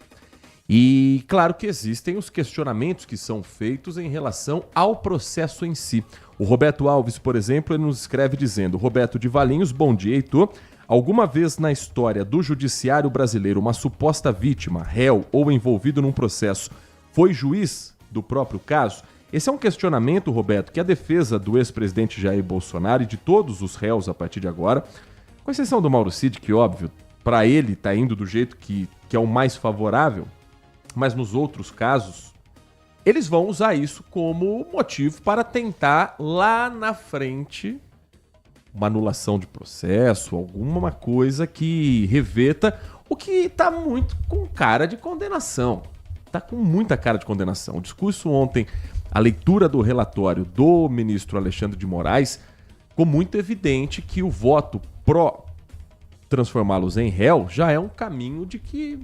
E claro que existem os questionamentos que são feitos em relação ao processo em si. O Roberto Alves, por exemplo, ele nos escreve dizendo: Roberto de Valinhos, bom dia, Heitor. Alguma vez na história do judiciário brasileiro uma suposta vítima, réu ou envolvido num processo foi juiz do próprio caso? Esse é um questionamento, Roberto, que a defesa do ex-presidente Jair Bolsonaro e de todos os réus a partir de agora, com exceção do Mauro Cid, que óbvio, para ele está indo do jeito que é o mais favorável, mas nos outros casos, eles vão usar isso como motivo para tentar lá na frente uma anulação de processo, alguma coisa que reveta o que está muito com cara de condenação. Está com muita cara de condenação. O discurso ontem, a leitura do relatório do ministro Alexandre de Moraes, ficou muito evidente que o voto pró transformá-los em réu já é um caminho de que,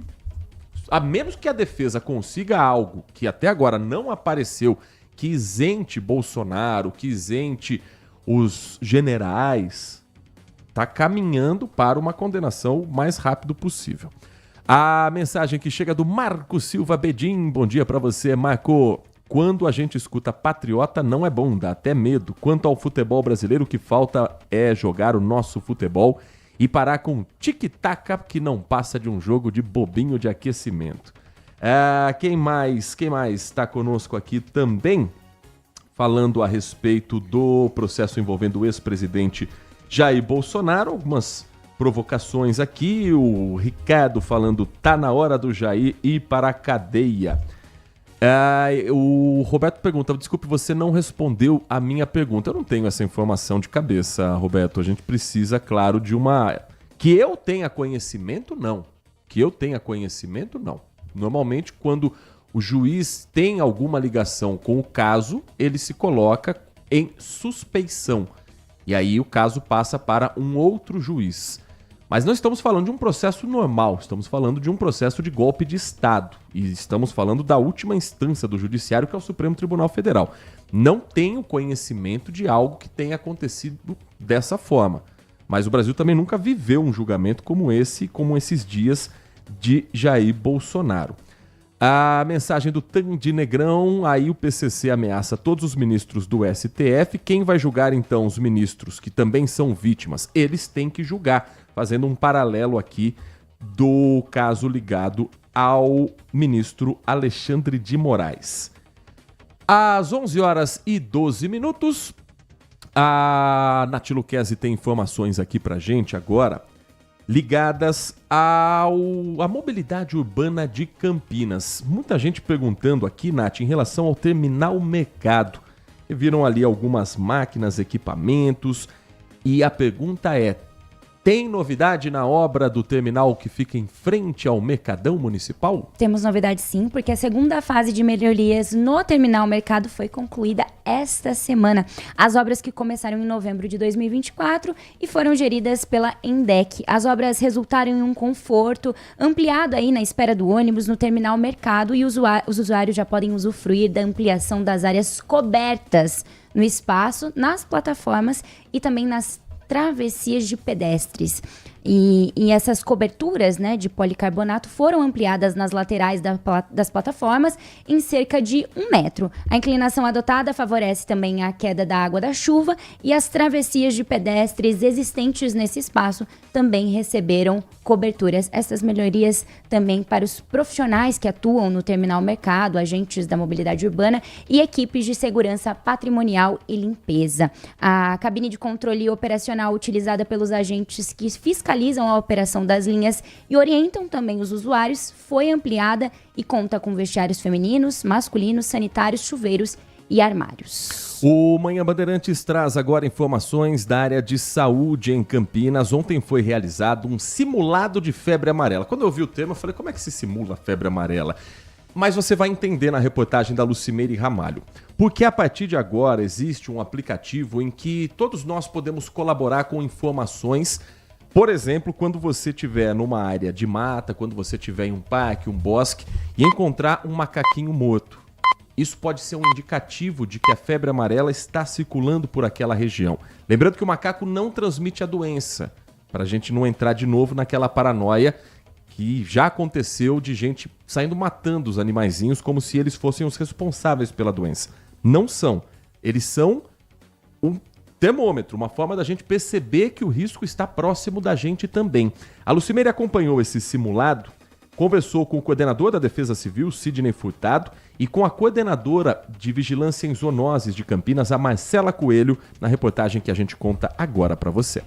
a menos que a defesa consiga algo que até agora não apareceu, que isente Bolsonaro, que isente os generais, está caminhando para uma condenação o mais rápido possível. A mensagem que chega do Marco Silva Bedim. Bom dia para você, Marco. Quando a gente escuta patriota não é bom, dá até medo. Quanto ao futebol brasileiro, o que falta é jogar o nosso futebol e parar com tic-tac que não passa de um jogo de bobinho de aquecimento. Quem mais está conosco aqui também, falando a respeito do processo envolvendo o ex-presidente Jair Bolsonaro? Algumas provocações aqui. O Ricardo falando: tá na hora do Jair ir para a cadeia. O Roberto pergunta: desculpe, você não respondeu a minha pergunta. Eu não tenho essa informação de cabeça, Roberto. A gente precisa, claro, de uma... Que eu tenha conhecimento, não. Normalmente, quando o juiz tem alguma ligação com o caso, ele se coloca em suspeição. E aí o caso passa para um outro juiz. Mas não estamos falando de um processo normal, estamos falando de um processo de golpe de Estado. E estamos falando da última instância do judiciário, que é o Supremo Tribunal Federal. Não tenho conhecimento de algo que tenha acontecido dessa forma. Mas o Brasil também nunca viveu um julgamento como esses dias de Jair Bolsonaro. A mensagem do Tandy Negrão: aí o PCC ameaça todos os ministros do STF. Quem vai julgar então os ministros que também são vítimas? Eles têm que julgar, fazendo um paralelo aqui do caso ligado ao ministro Alexandre de Moraes. Às 11h12, a Nath Luquezzi tem informações aqui pra gente agora, ligadas à mobilidade urbana de Campinas. Muita gente perguntando aqui, Nath, em relação ao Terminal Mercado. Viram ali algumas máquinas, equipamentos, e a pergunta é: tem novidade na obra do terminal que fica em frente ao Mercadão Municipal? Temos novidade sim, porque a segunda fase de melhorias no Terminal Mercado foi concluída esta semana. As obras que começaram em novembro de 2024 e foram geridas pela Endec. As obras resultaram em um conforto ampliado aí na espera do ônibus no Terminal Mercado, e os usuários já podem usufruir da ampliação das áreas cobertas no espaço, nas plataformas e também nas travessias de pedestres. E essas coberturas, né, de policarbonato foram ampliadas nas laterais das plataformas em cerca de 1 metro. A inclinação adotada favorece também a queda da água da chuva e as travessias de pedestres existentes nesse espaço também receberam coberturas. Essas melhorias também para os profissionais que atuam no terminal mercado, agentes da mobilidade urbana e equipes de segurança patrimonial e limpeza. A cabine de controle operacional utilizada pelos agentes que fiscalizam a operação das linhas e orientam também os usuários foi ampliada e conta com vestiários femininos, masculinos, sanitários, chuveiros e armários. O Manhã Bandeirantes traz agora informações da área de saúde em Campinas. Ontem foi realizado um simulado de febre amarela. Quando eu vi o termo, eu falei, como é que se simula a febre amarela? Mas você vai entender na reportagem da Lucimeire Ramalho. Porque a partir de agora existe um aplicativo em que todos nós podemos colaborar com informações. Por exemplo, quando você estiver numa área de mata, quando você estiver em um parque, um bosque, e encontrar um macaquinho morto. Isso pode ser um indicativo de que a febre amarela está circulando por aquela região. Lembrando que o macaco não transmite a doença, para a gente não entrar de novo naquela paranoia que já aconteceu de gente saindo matando os animaizinhos como se eles fossem os responsáveis pela doença. Não são. Eles são um termômetro, uma forma da gente perceber que o risco está próximo da gente também. A Lucimeire acompanhou esse simulado, conversou com o coordenador da Defesa Civil, Sidney Furtado, e com a coordenadora de Vigilância em Zoonoses de Campinas, a Marcela Coelho, na reportagem que a gente conta agora para você.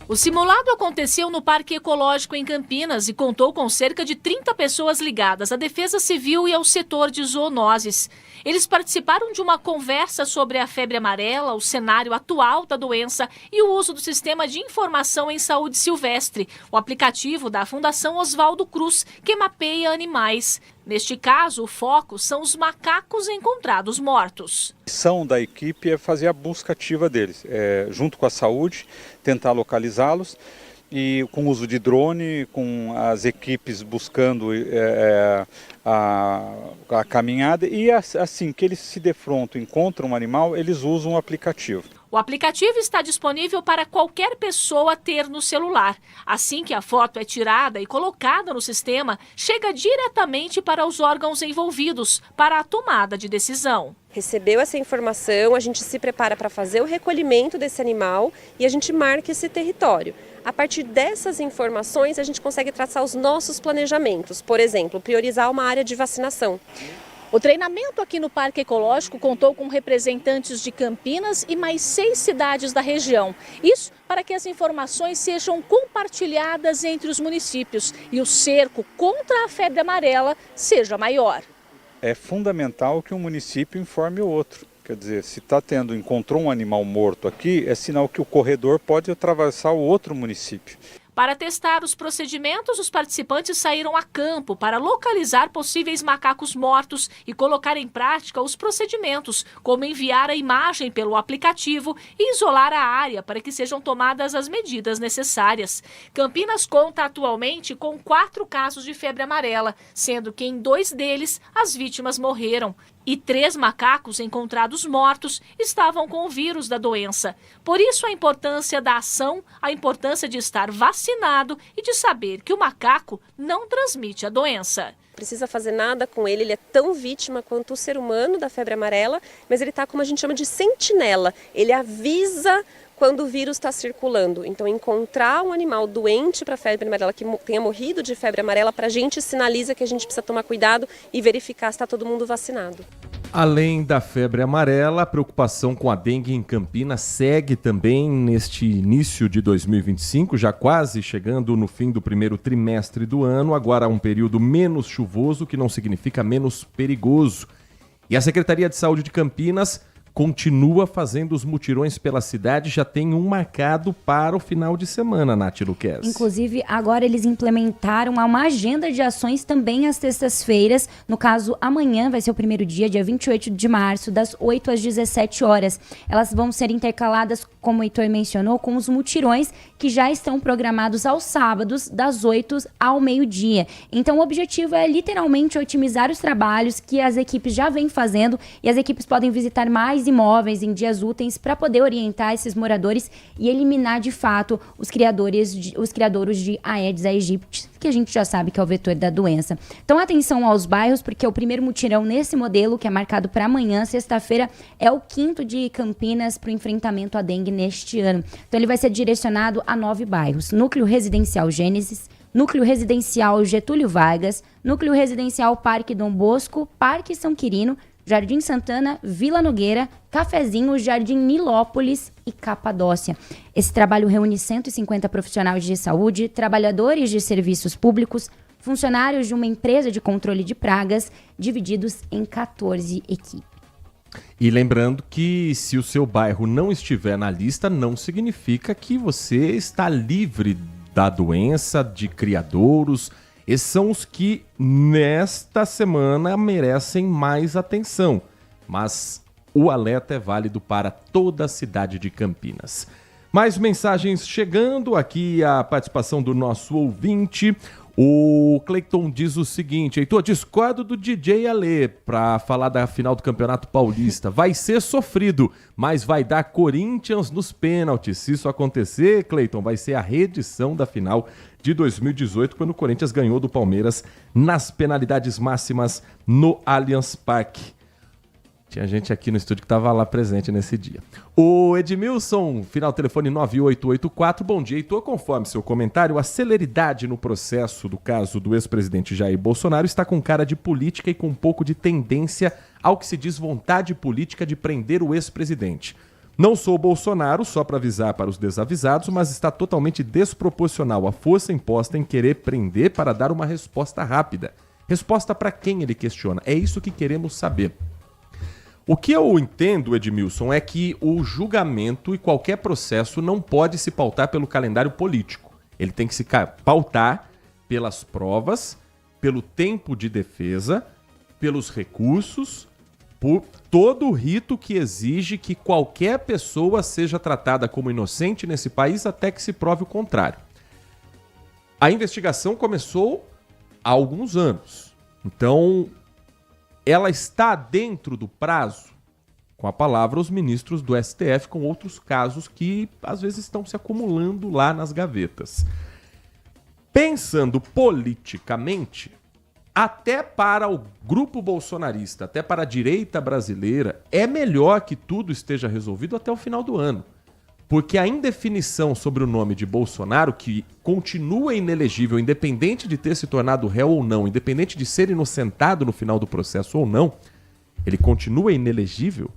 O simulado aconteceu no Parque Ecológico em Campinas e contou com cerca de 30 pessoas ligadas à Defesa Civil e ao setor de zoonoses. Eles participaram de uma conversa sobre a febre amarela, o cenário atual da doença e o uso do Sistema de Informação em Saúde Silvestre, o aplicativo da Fundação Oswaldo Cruz, que mapeia animais. Neste caso, o foco são os macacos encontrados mortos. A missão da equipe é fazer a busca ativa deles, junto com a saúde, tentar localizá-los e com o uso de drone, com as equipes buscando a caminhada e assim que eles se defrontam, encontram um animal, eles usam o aplicativo. O aplicativo está disponível para qualquer pessoa ter no celular. Assim que a foto é tirada e colocada no sistema, chega diretamente para os órgãos envolvidos para a tomada de decisão. Recebeu essa informação, a gente se prepara para fazer o recolhimento desse animal e a gente marca esse território. A partir dessas informações, a gente consegue traçar os nossos planejamentos. Por exemplo, priorizar uma área de vacinação. O treinamento aqui no Parque Ecológico contou com representantes de Campinas e mais 6 cidades da região. Isso para que as informações sejam compartilhadas entre os municípios e o cerco contra a febre amarela seja maior. É fundamental que um município informe o outro. Quer dizer, se encontrou um animal morto aqui, é sinal que o corredor pode atravessar o outro município. Para testar os procedimentos, os participantes saíram a campo para localizar possíveis macacos mortos e colocar em prática os procedimentos, como enviar a imagem pelo aplicativo e isolar a área para que sejam tomadas as medidas necessárias. Campinas conta atualmente com 4 casos de febre amarela, sendo que em 2 deles as vítimas morreram. E 3 macacos encontrados mortos estavam com o vírus da doença. Por isso a importância da ação, a importância de estar vacinado e de saber que o macaco não transmite a doença. Precisa fazer nada com ele, ele é tão vítima quanto o ser humano da febre amarela, mas ele está como a gente chama de sentinela, ele avisa quando o vírus está circulando. Então, encontrar um animal doente para febre amarela, que tenha morrido de febre amarela, para a gente sinaliza que a gente precisa tomar cuidado e verificar se está todo mundo vacinado. Além da febre amarela, a preocupação com a dengue em Campinas segue também neste início de 2025, já quase chegando no fim do primeiro trimestre do ano, agora um período menos chuvoso, que não significa menos perigoso. E a Secretaria de Saúde de Campinas continua fazendo os mutirões pela cidade, já tem um marcado para o final de semana, Nath Luquez. Inclusive, agora eles implementaram uma agenda de ações também às terças-feiras. No caso, amanhã vai ser o primeiro dia 28 de março, das 8 às 17 horas. Elas vão ser intercaladas, como o Heitor mencionou, com os mutirões que já estão programados aos sábados, das 8 ao meio-dia. Então, o objetivo é literalmente otimizar os trabalhos que as equipes já vêm fazendo e as equipes podem visitar mais mais imóveis em dias úteis para poder orientar esses moradores e eliminar de fato os criadouros de Aedes aegypti, que a gente já sabe que é o vetor da doença. Então, atenção aos bairros, porque o primeiro mutirão nesse modelo, que é marcado para amanhã, sexta-feira, é o 5º de Campinas para o enfrentamento à dengue neste ano. Então, ele vai ser direcionado a 9 bairros: Núcleo Residencial Gênesis, Núcleo Residencial Getúlio Vargas, Núcleo Residencial Parque Dom Bosco, Parque São Quirino, Jardim Santana, Vila Nogueira, Cafezinho, Jardim Nilópolis e Capadócia. Esse trabalho reúne 150 profissionais de saúde, trabalhadores de serviços públicos, funcionários de uma empresa de controle de pragas, divididos em 14 equipes. E lembrando que se o seu bairro não estiver na lista, não significa que você está livre da doença, de criadouros. Esses são os que, nesta semana, merecem mais atenção. Mas o alerta é válido para toda a cidade de Campinas. Mais mensagens chegando, aqui a participação do nosso ouvinte. O Cleiton diz o seguinte: Heitor, discordo do DJ Alê para falar da final do Campeonato Paulista. Vai ser sofrido, mas vai dar Corinthians nos pênaltis. Se isso acontecer, Cleiton, vai ser a reedição da final de 2018, quando o Corinthians ganhou do Palmeiras nas penalidades máximas no Allianz Parque. Tinha gente aqui no estúdio que estava lá presente nesse dia. O Edmilson, final telefone 9884. Bom dia, Heitor. Conforme seu comentário, a celeridade no processo do caso do ex-presidente Jair Bolsonaro está com cara de política e com um pouco de tendência ao que se diz vontade política de prender o ex-presidente. Não sou Bolsonaro, só para avisar para os desavisados, mas está totalmente desproporcional a força imposta em querer prender para dar uma resposta rápida. Resposta para quem, ele questiona. É isso que queremos saber. O que eu entendo, Edmilson, é que o julgamento e qualquer processo não pode se pautar pelo calendário político. Ele tem que se pautar pelas provas, pelo tempo de defesa, pelos recursos, por todo o rito que exige que qualquer pessoa seja tratada como inocente nesse país até que se prove o contrário. A investigação começou há alguns anos. Então, ela está dentro do prazo, com a palavra os ministros do STF, com outros casos que às vezes estão se acumulando lá nas gavetas. Pensando politicamente, até para o grupo bolsonarista, até para a direita brasileira, é melhor que tudo esteja resolvido até o final do ano. Porque a indefinição sobre o nome de Bolsonaro, que continua inelegível, independente de ter se tornado réu ou não, independente de ser inocentado no final do processo ou não, ele continua inelegível.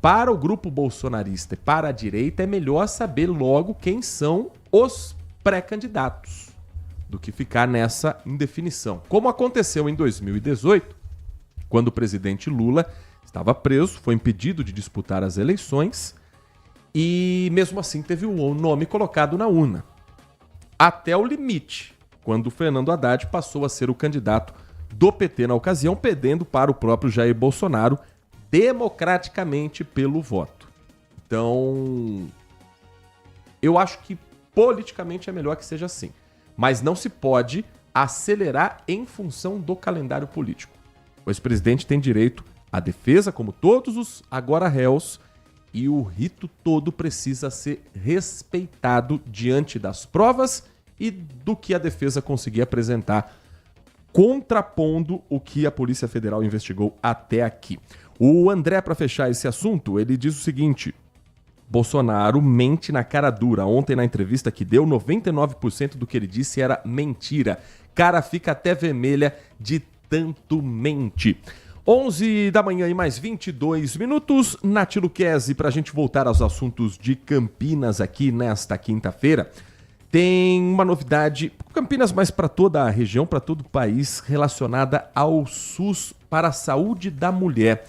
Para o grupo bolsonarista e para a direita, é melhor saber logo quem são os pré-candidatos do que ficar nessa indefinição. Como aconteceu em 2018, quando o presidente Lula estava preso, foi impedido de disputar as eleições, e mesmo assim teve o nome colocado na urna. Até o limite, quando o Fernando Haddad passou a ser o candidato do PT na ocasião, perdendo para o próprio Jair Bolsonaro democraticamente pelo voto. Então, eu acho que politicamente é melhor que seja assim. Mas não se pode acelerar em função do calendário político. O ex-presidente tem direito à defesa, como todos os agora réus, e o rito todo precisa ser respeitado diante das provas e do que a defesa conseguir apresentar, contrapondo o que a Polícia Federal investigou até aqui. O André, para fechar esse assunto, ele diz o seguinte: Bolsonaro mente na cara dura. Ontem, na entrevista que deu, 99% do que ele disse era mentira. Cara fica até vermelha de tanto mente. 11 da manhã e mais 22 minutos. Nath Luquezzi, para a gente voltar aos assuntos de Campinas aqui nesta quinta-feira, tem uma novidade, Campinas, mas para toda a região, para todo o país, relacionada ao SUS para a saúde da mulher.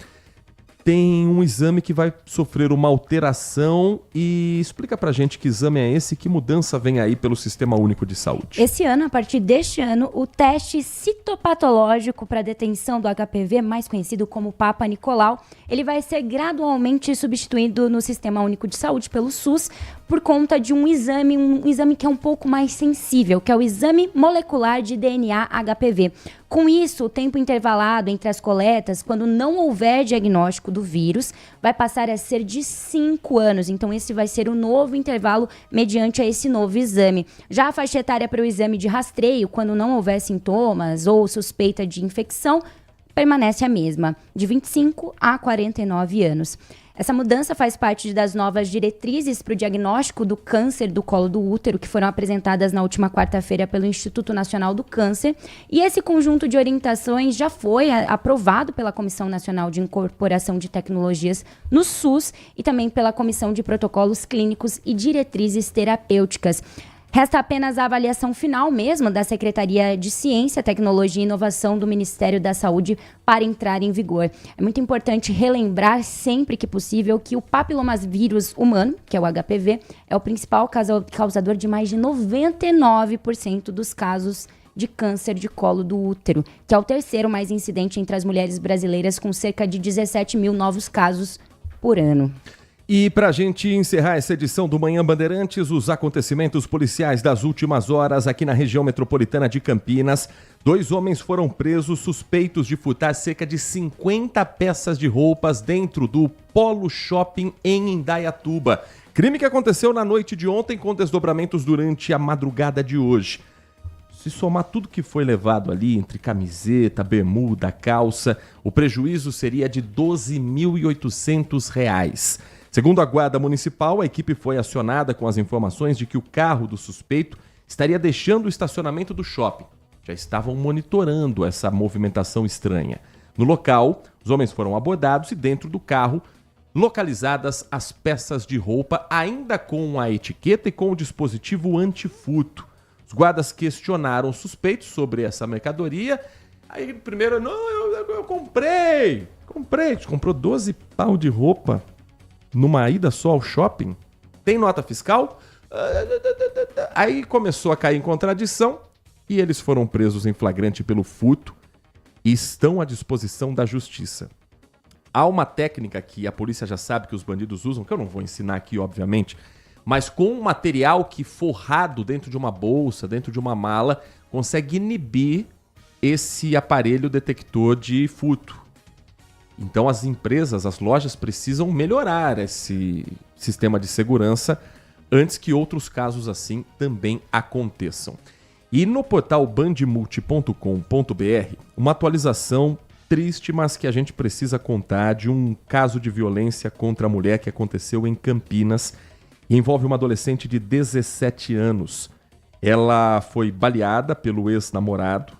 Tem um exame que vai sofrer uma alteração e explica pra gente que exame é esse, que mudança vem aí pelo Sistema Único de Saúde. Esse ano, a partir deste ano, o teste citopatológico para detenção do HPV, mais conhecido como Papa Nicolau, ele vai ser gradualmente substituído no Sistema Único de Saúde pelo SUS por conta de um exame que é um pouco mais sensível, que é o exame molecular de DNA HPV. Com isso, o tempo intervalado entre as coletas, quando não houver diagnóstico do vírus, vai passar a ser de 5 anos. Então, esse vai ser o novo intervalo mediante esse novo exame. Já a faixa etária para o exame de rastreio, quando não houver sintomas ou suspeita de infecção, permanece a mesma, de 25 a 49 anos. Essa mudança faz parte das novas diretrizes para o diagnóstico do câncer do colo do útero, que foram apresentadas na última quarta-feira pelo Instituto Nacional do Câncer. E esse conjunto de orientações já foi aprovado pela Comissão Nacional de Incorporação de Tecnologias no SUS e também pela Comissão de Protocolos Clínicos e Diretrizes Terapêuticas. Resta apenas a avaliação final mesmo da Secretaria de Ciência, Tecnologia e Inovação do Ministério da Saúde para entrar em vigor. É muito importante relembrar sempre que possível que o papilomavírus humano, que é o HPV, é o principal causador de mais de 99% dos casos de câncer de colo do útero, que é o terceiro mais incidente entre as mulheres brasileiras, com cerca de 17 mil novos casos por ano. E para a gente encerrar essa edição do Manhã Bandeirantes, os acontecimentos policiais das últimas horas aqui na região metropolitana de Campinas. 2 homens foram presos suspeitos de furtar cerca de 50 peças de roupas dentro do Polo Shopping em Indaiatuba. Crime que aconteceu na noite de ontem com desdobramentos durante a madrugada de hoje. Se somar tudo que foi levado ali, entre camiseta, bermuda, calça, o prejuízo seria de R$ 12.800. Segundo a Guarda Municipal, a equipe foi acionada com as informações de que o carro do suspeito estaria deixando o estacionamento do shopping. Já estavam monitorando essa movimentação estranha. No local, os homens foram abordados e dentro do carro, localizadas as peças de roupa, ainda com a etiqueta e com o dispositivo antifurto. Os guardas questionaram os suspeitos sobre essa mercadoria. Aí primeiro, não, eu comprei. A gente comprou 12 pau de roupa numa ida só ao shopping? Tem nota fiscal? Aí começou a cair em contradição e eles foram presos em flagrante pelo furto e estão à disposição da justiça. Há uma técnica que a polícia já sabe que os bandidos usam, que eu não vou ensinar aqui, obviamente, mas com um material que forrado dentro de uma bolsa, dentro de uma mala, consegue inibir esse aparelho detector de furto. Então as empresas, as lojas precisam melhorar esse sistema de segurança antes que outros casos assim também aconteçam. E no portal bandmulti.com.br, uma atualização triste, mas que a gente precisa contar, de um caso de violência contra a mulher que aconteceu em Campinas e envolve uma adolescente de 17 anos. Ela foi baleada pelo ex-namorado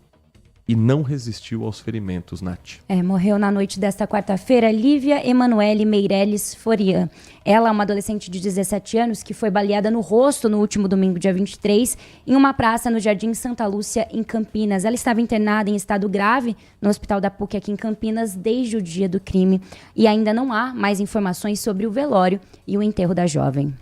e não resistiu aos ferimentos, Nath. Morreu na noite desta quarta-feira Lívia Emanuele Meirelles Forian. Ela é uma adolescente de 17 anos que foi baleada no rosto no último domingo, dia 23, em uma praça no Jardim Santa Lúcia, em Campinas. Ela estava internada em estado grave no Hospital da PUC aqui em Campinas desde o dia do crime. E ainda não há mais informações sobre o velório e o enterro da jovem.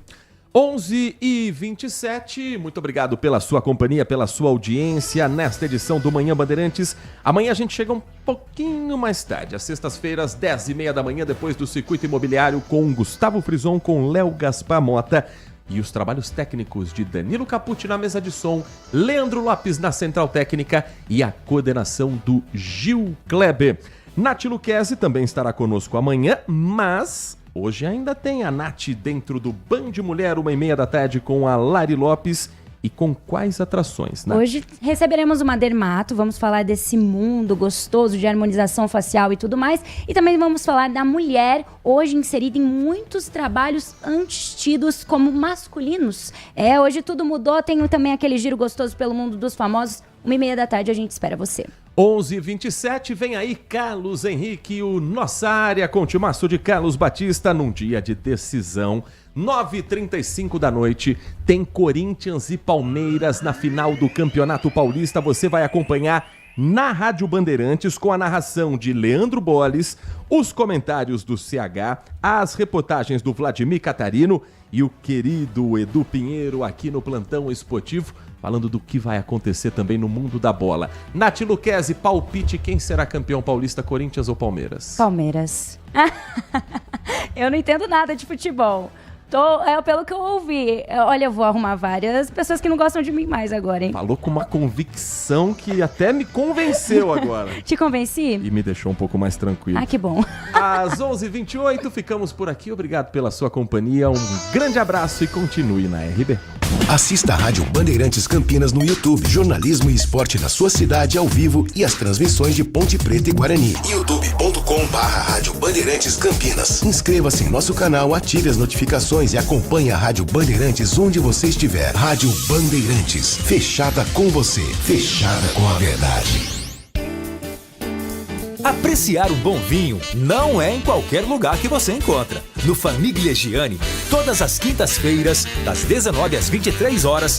11h27, muito obrigado pela sua companhia, pela sua audiência nesta edição do Manhã Bandeirantes. Amanhã a gente chega um pouquinho mais tarde, às sextas-feiras, 10h30 da manhã, depois do Circuito Imobiliário com Gustavo Frison, com Léo Gaspar Mota e os trabalhos técnicos de Danilo Capucci na mesa de som, Leandro Lopes na central técnica e a coordenação do Gil Kleber. Nath Luquezzi também estará conosco amanhã, mas hoje ainda tem a Nath dentro do Band Mulher, 1h30 da tarde, com a Lari Lopes. E com quais atrações, Nath? Hoje receberemos uma dermato, vamos falar desse mundo gostoso de harmonização facial e tudo mais. E também vamos falar da mulher, hoje inserida em muitos trabalhos antes tidos como masculinos. Hoje tudo mudou, tem também aquele giro gostoso pelo mundo dos famosos. 1h30 da tarde, a gente espera você. 11h27, vem aí Carlos Henrique, o Nossa Área, com o timaço de Carlos Batista, num dia de decisão. 9h35 da noite, tem Corinthians e Palmeiras na final do Campeonato Paulista. Você vai acompanhar na Rádio Bandeirantes, com a narração de Leandro Bolles, os comentários do CH, as reportagens do Vladimir Catarino e o querido Edu Pinheiro aqui no Plantão Esportivo, falando do que vai acontecer também no mundo da bola. Nath Luquezzi, palpite, quem será campeão paulista, Corinthians ou Palmeiras? Palmeiras. Eu não entendo nada de futebol. Pelo que eu ouvi. Olha, eu vou arrumar várias pessoas que não gostam de mim mais agora, hein? Falou com uma convicção que até me convenceu agora. Te convenci? E me deixou um pouco mais tranquilo. Ah, que bom. Às 11h28, ficamos por aqui. Obrigado pela sua companhia. Um grande abraço e continue na RB. Assista a Rádio Bandeirantes Campinas no YouTube. Jornalismo e esporte da sua cidade ao vivo e as transmissões de Ponte Preta e Guarani. youtube.com/Rádio Bandeirantes Campinas. Inscreva-se em nosso canal, ative as notificações e acompanhe a Rádio Bandeirantes onde você estiver. Rádio Bandeirantes. Fechada com você. Fechada com a verdade. Apreciar um bom vinho não é em qualquer lugar que você encontra. No Famiglia Gianni, todas as quintas-feiras, das 19 às 23 horas,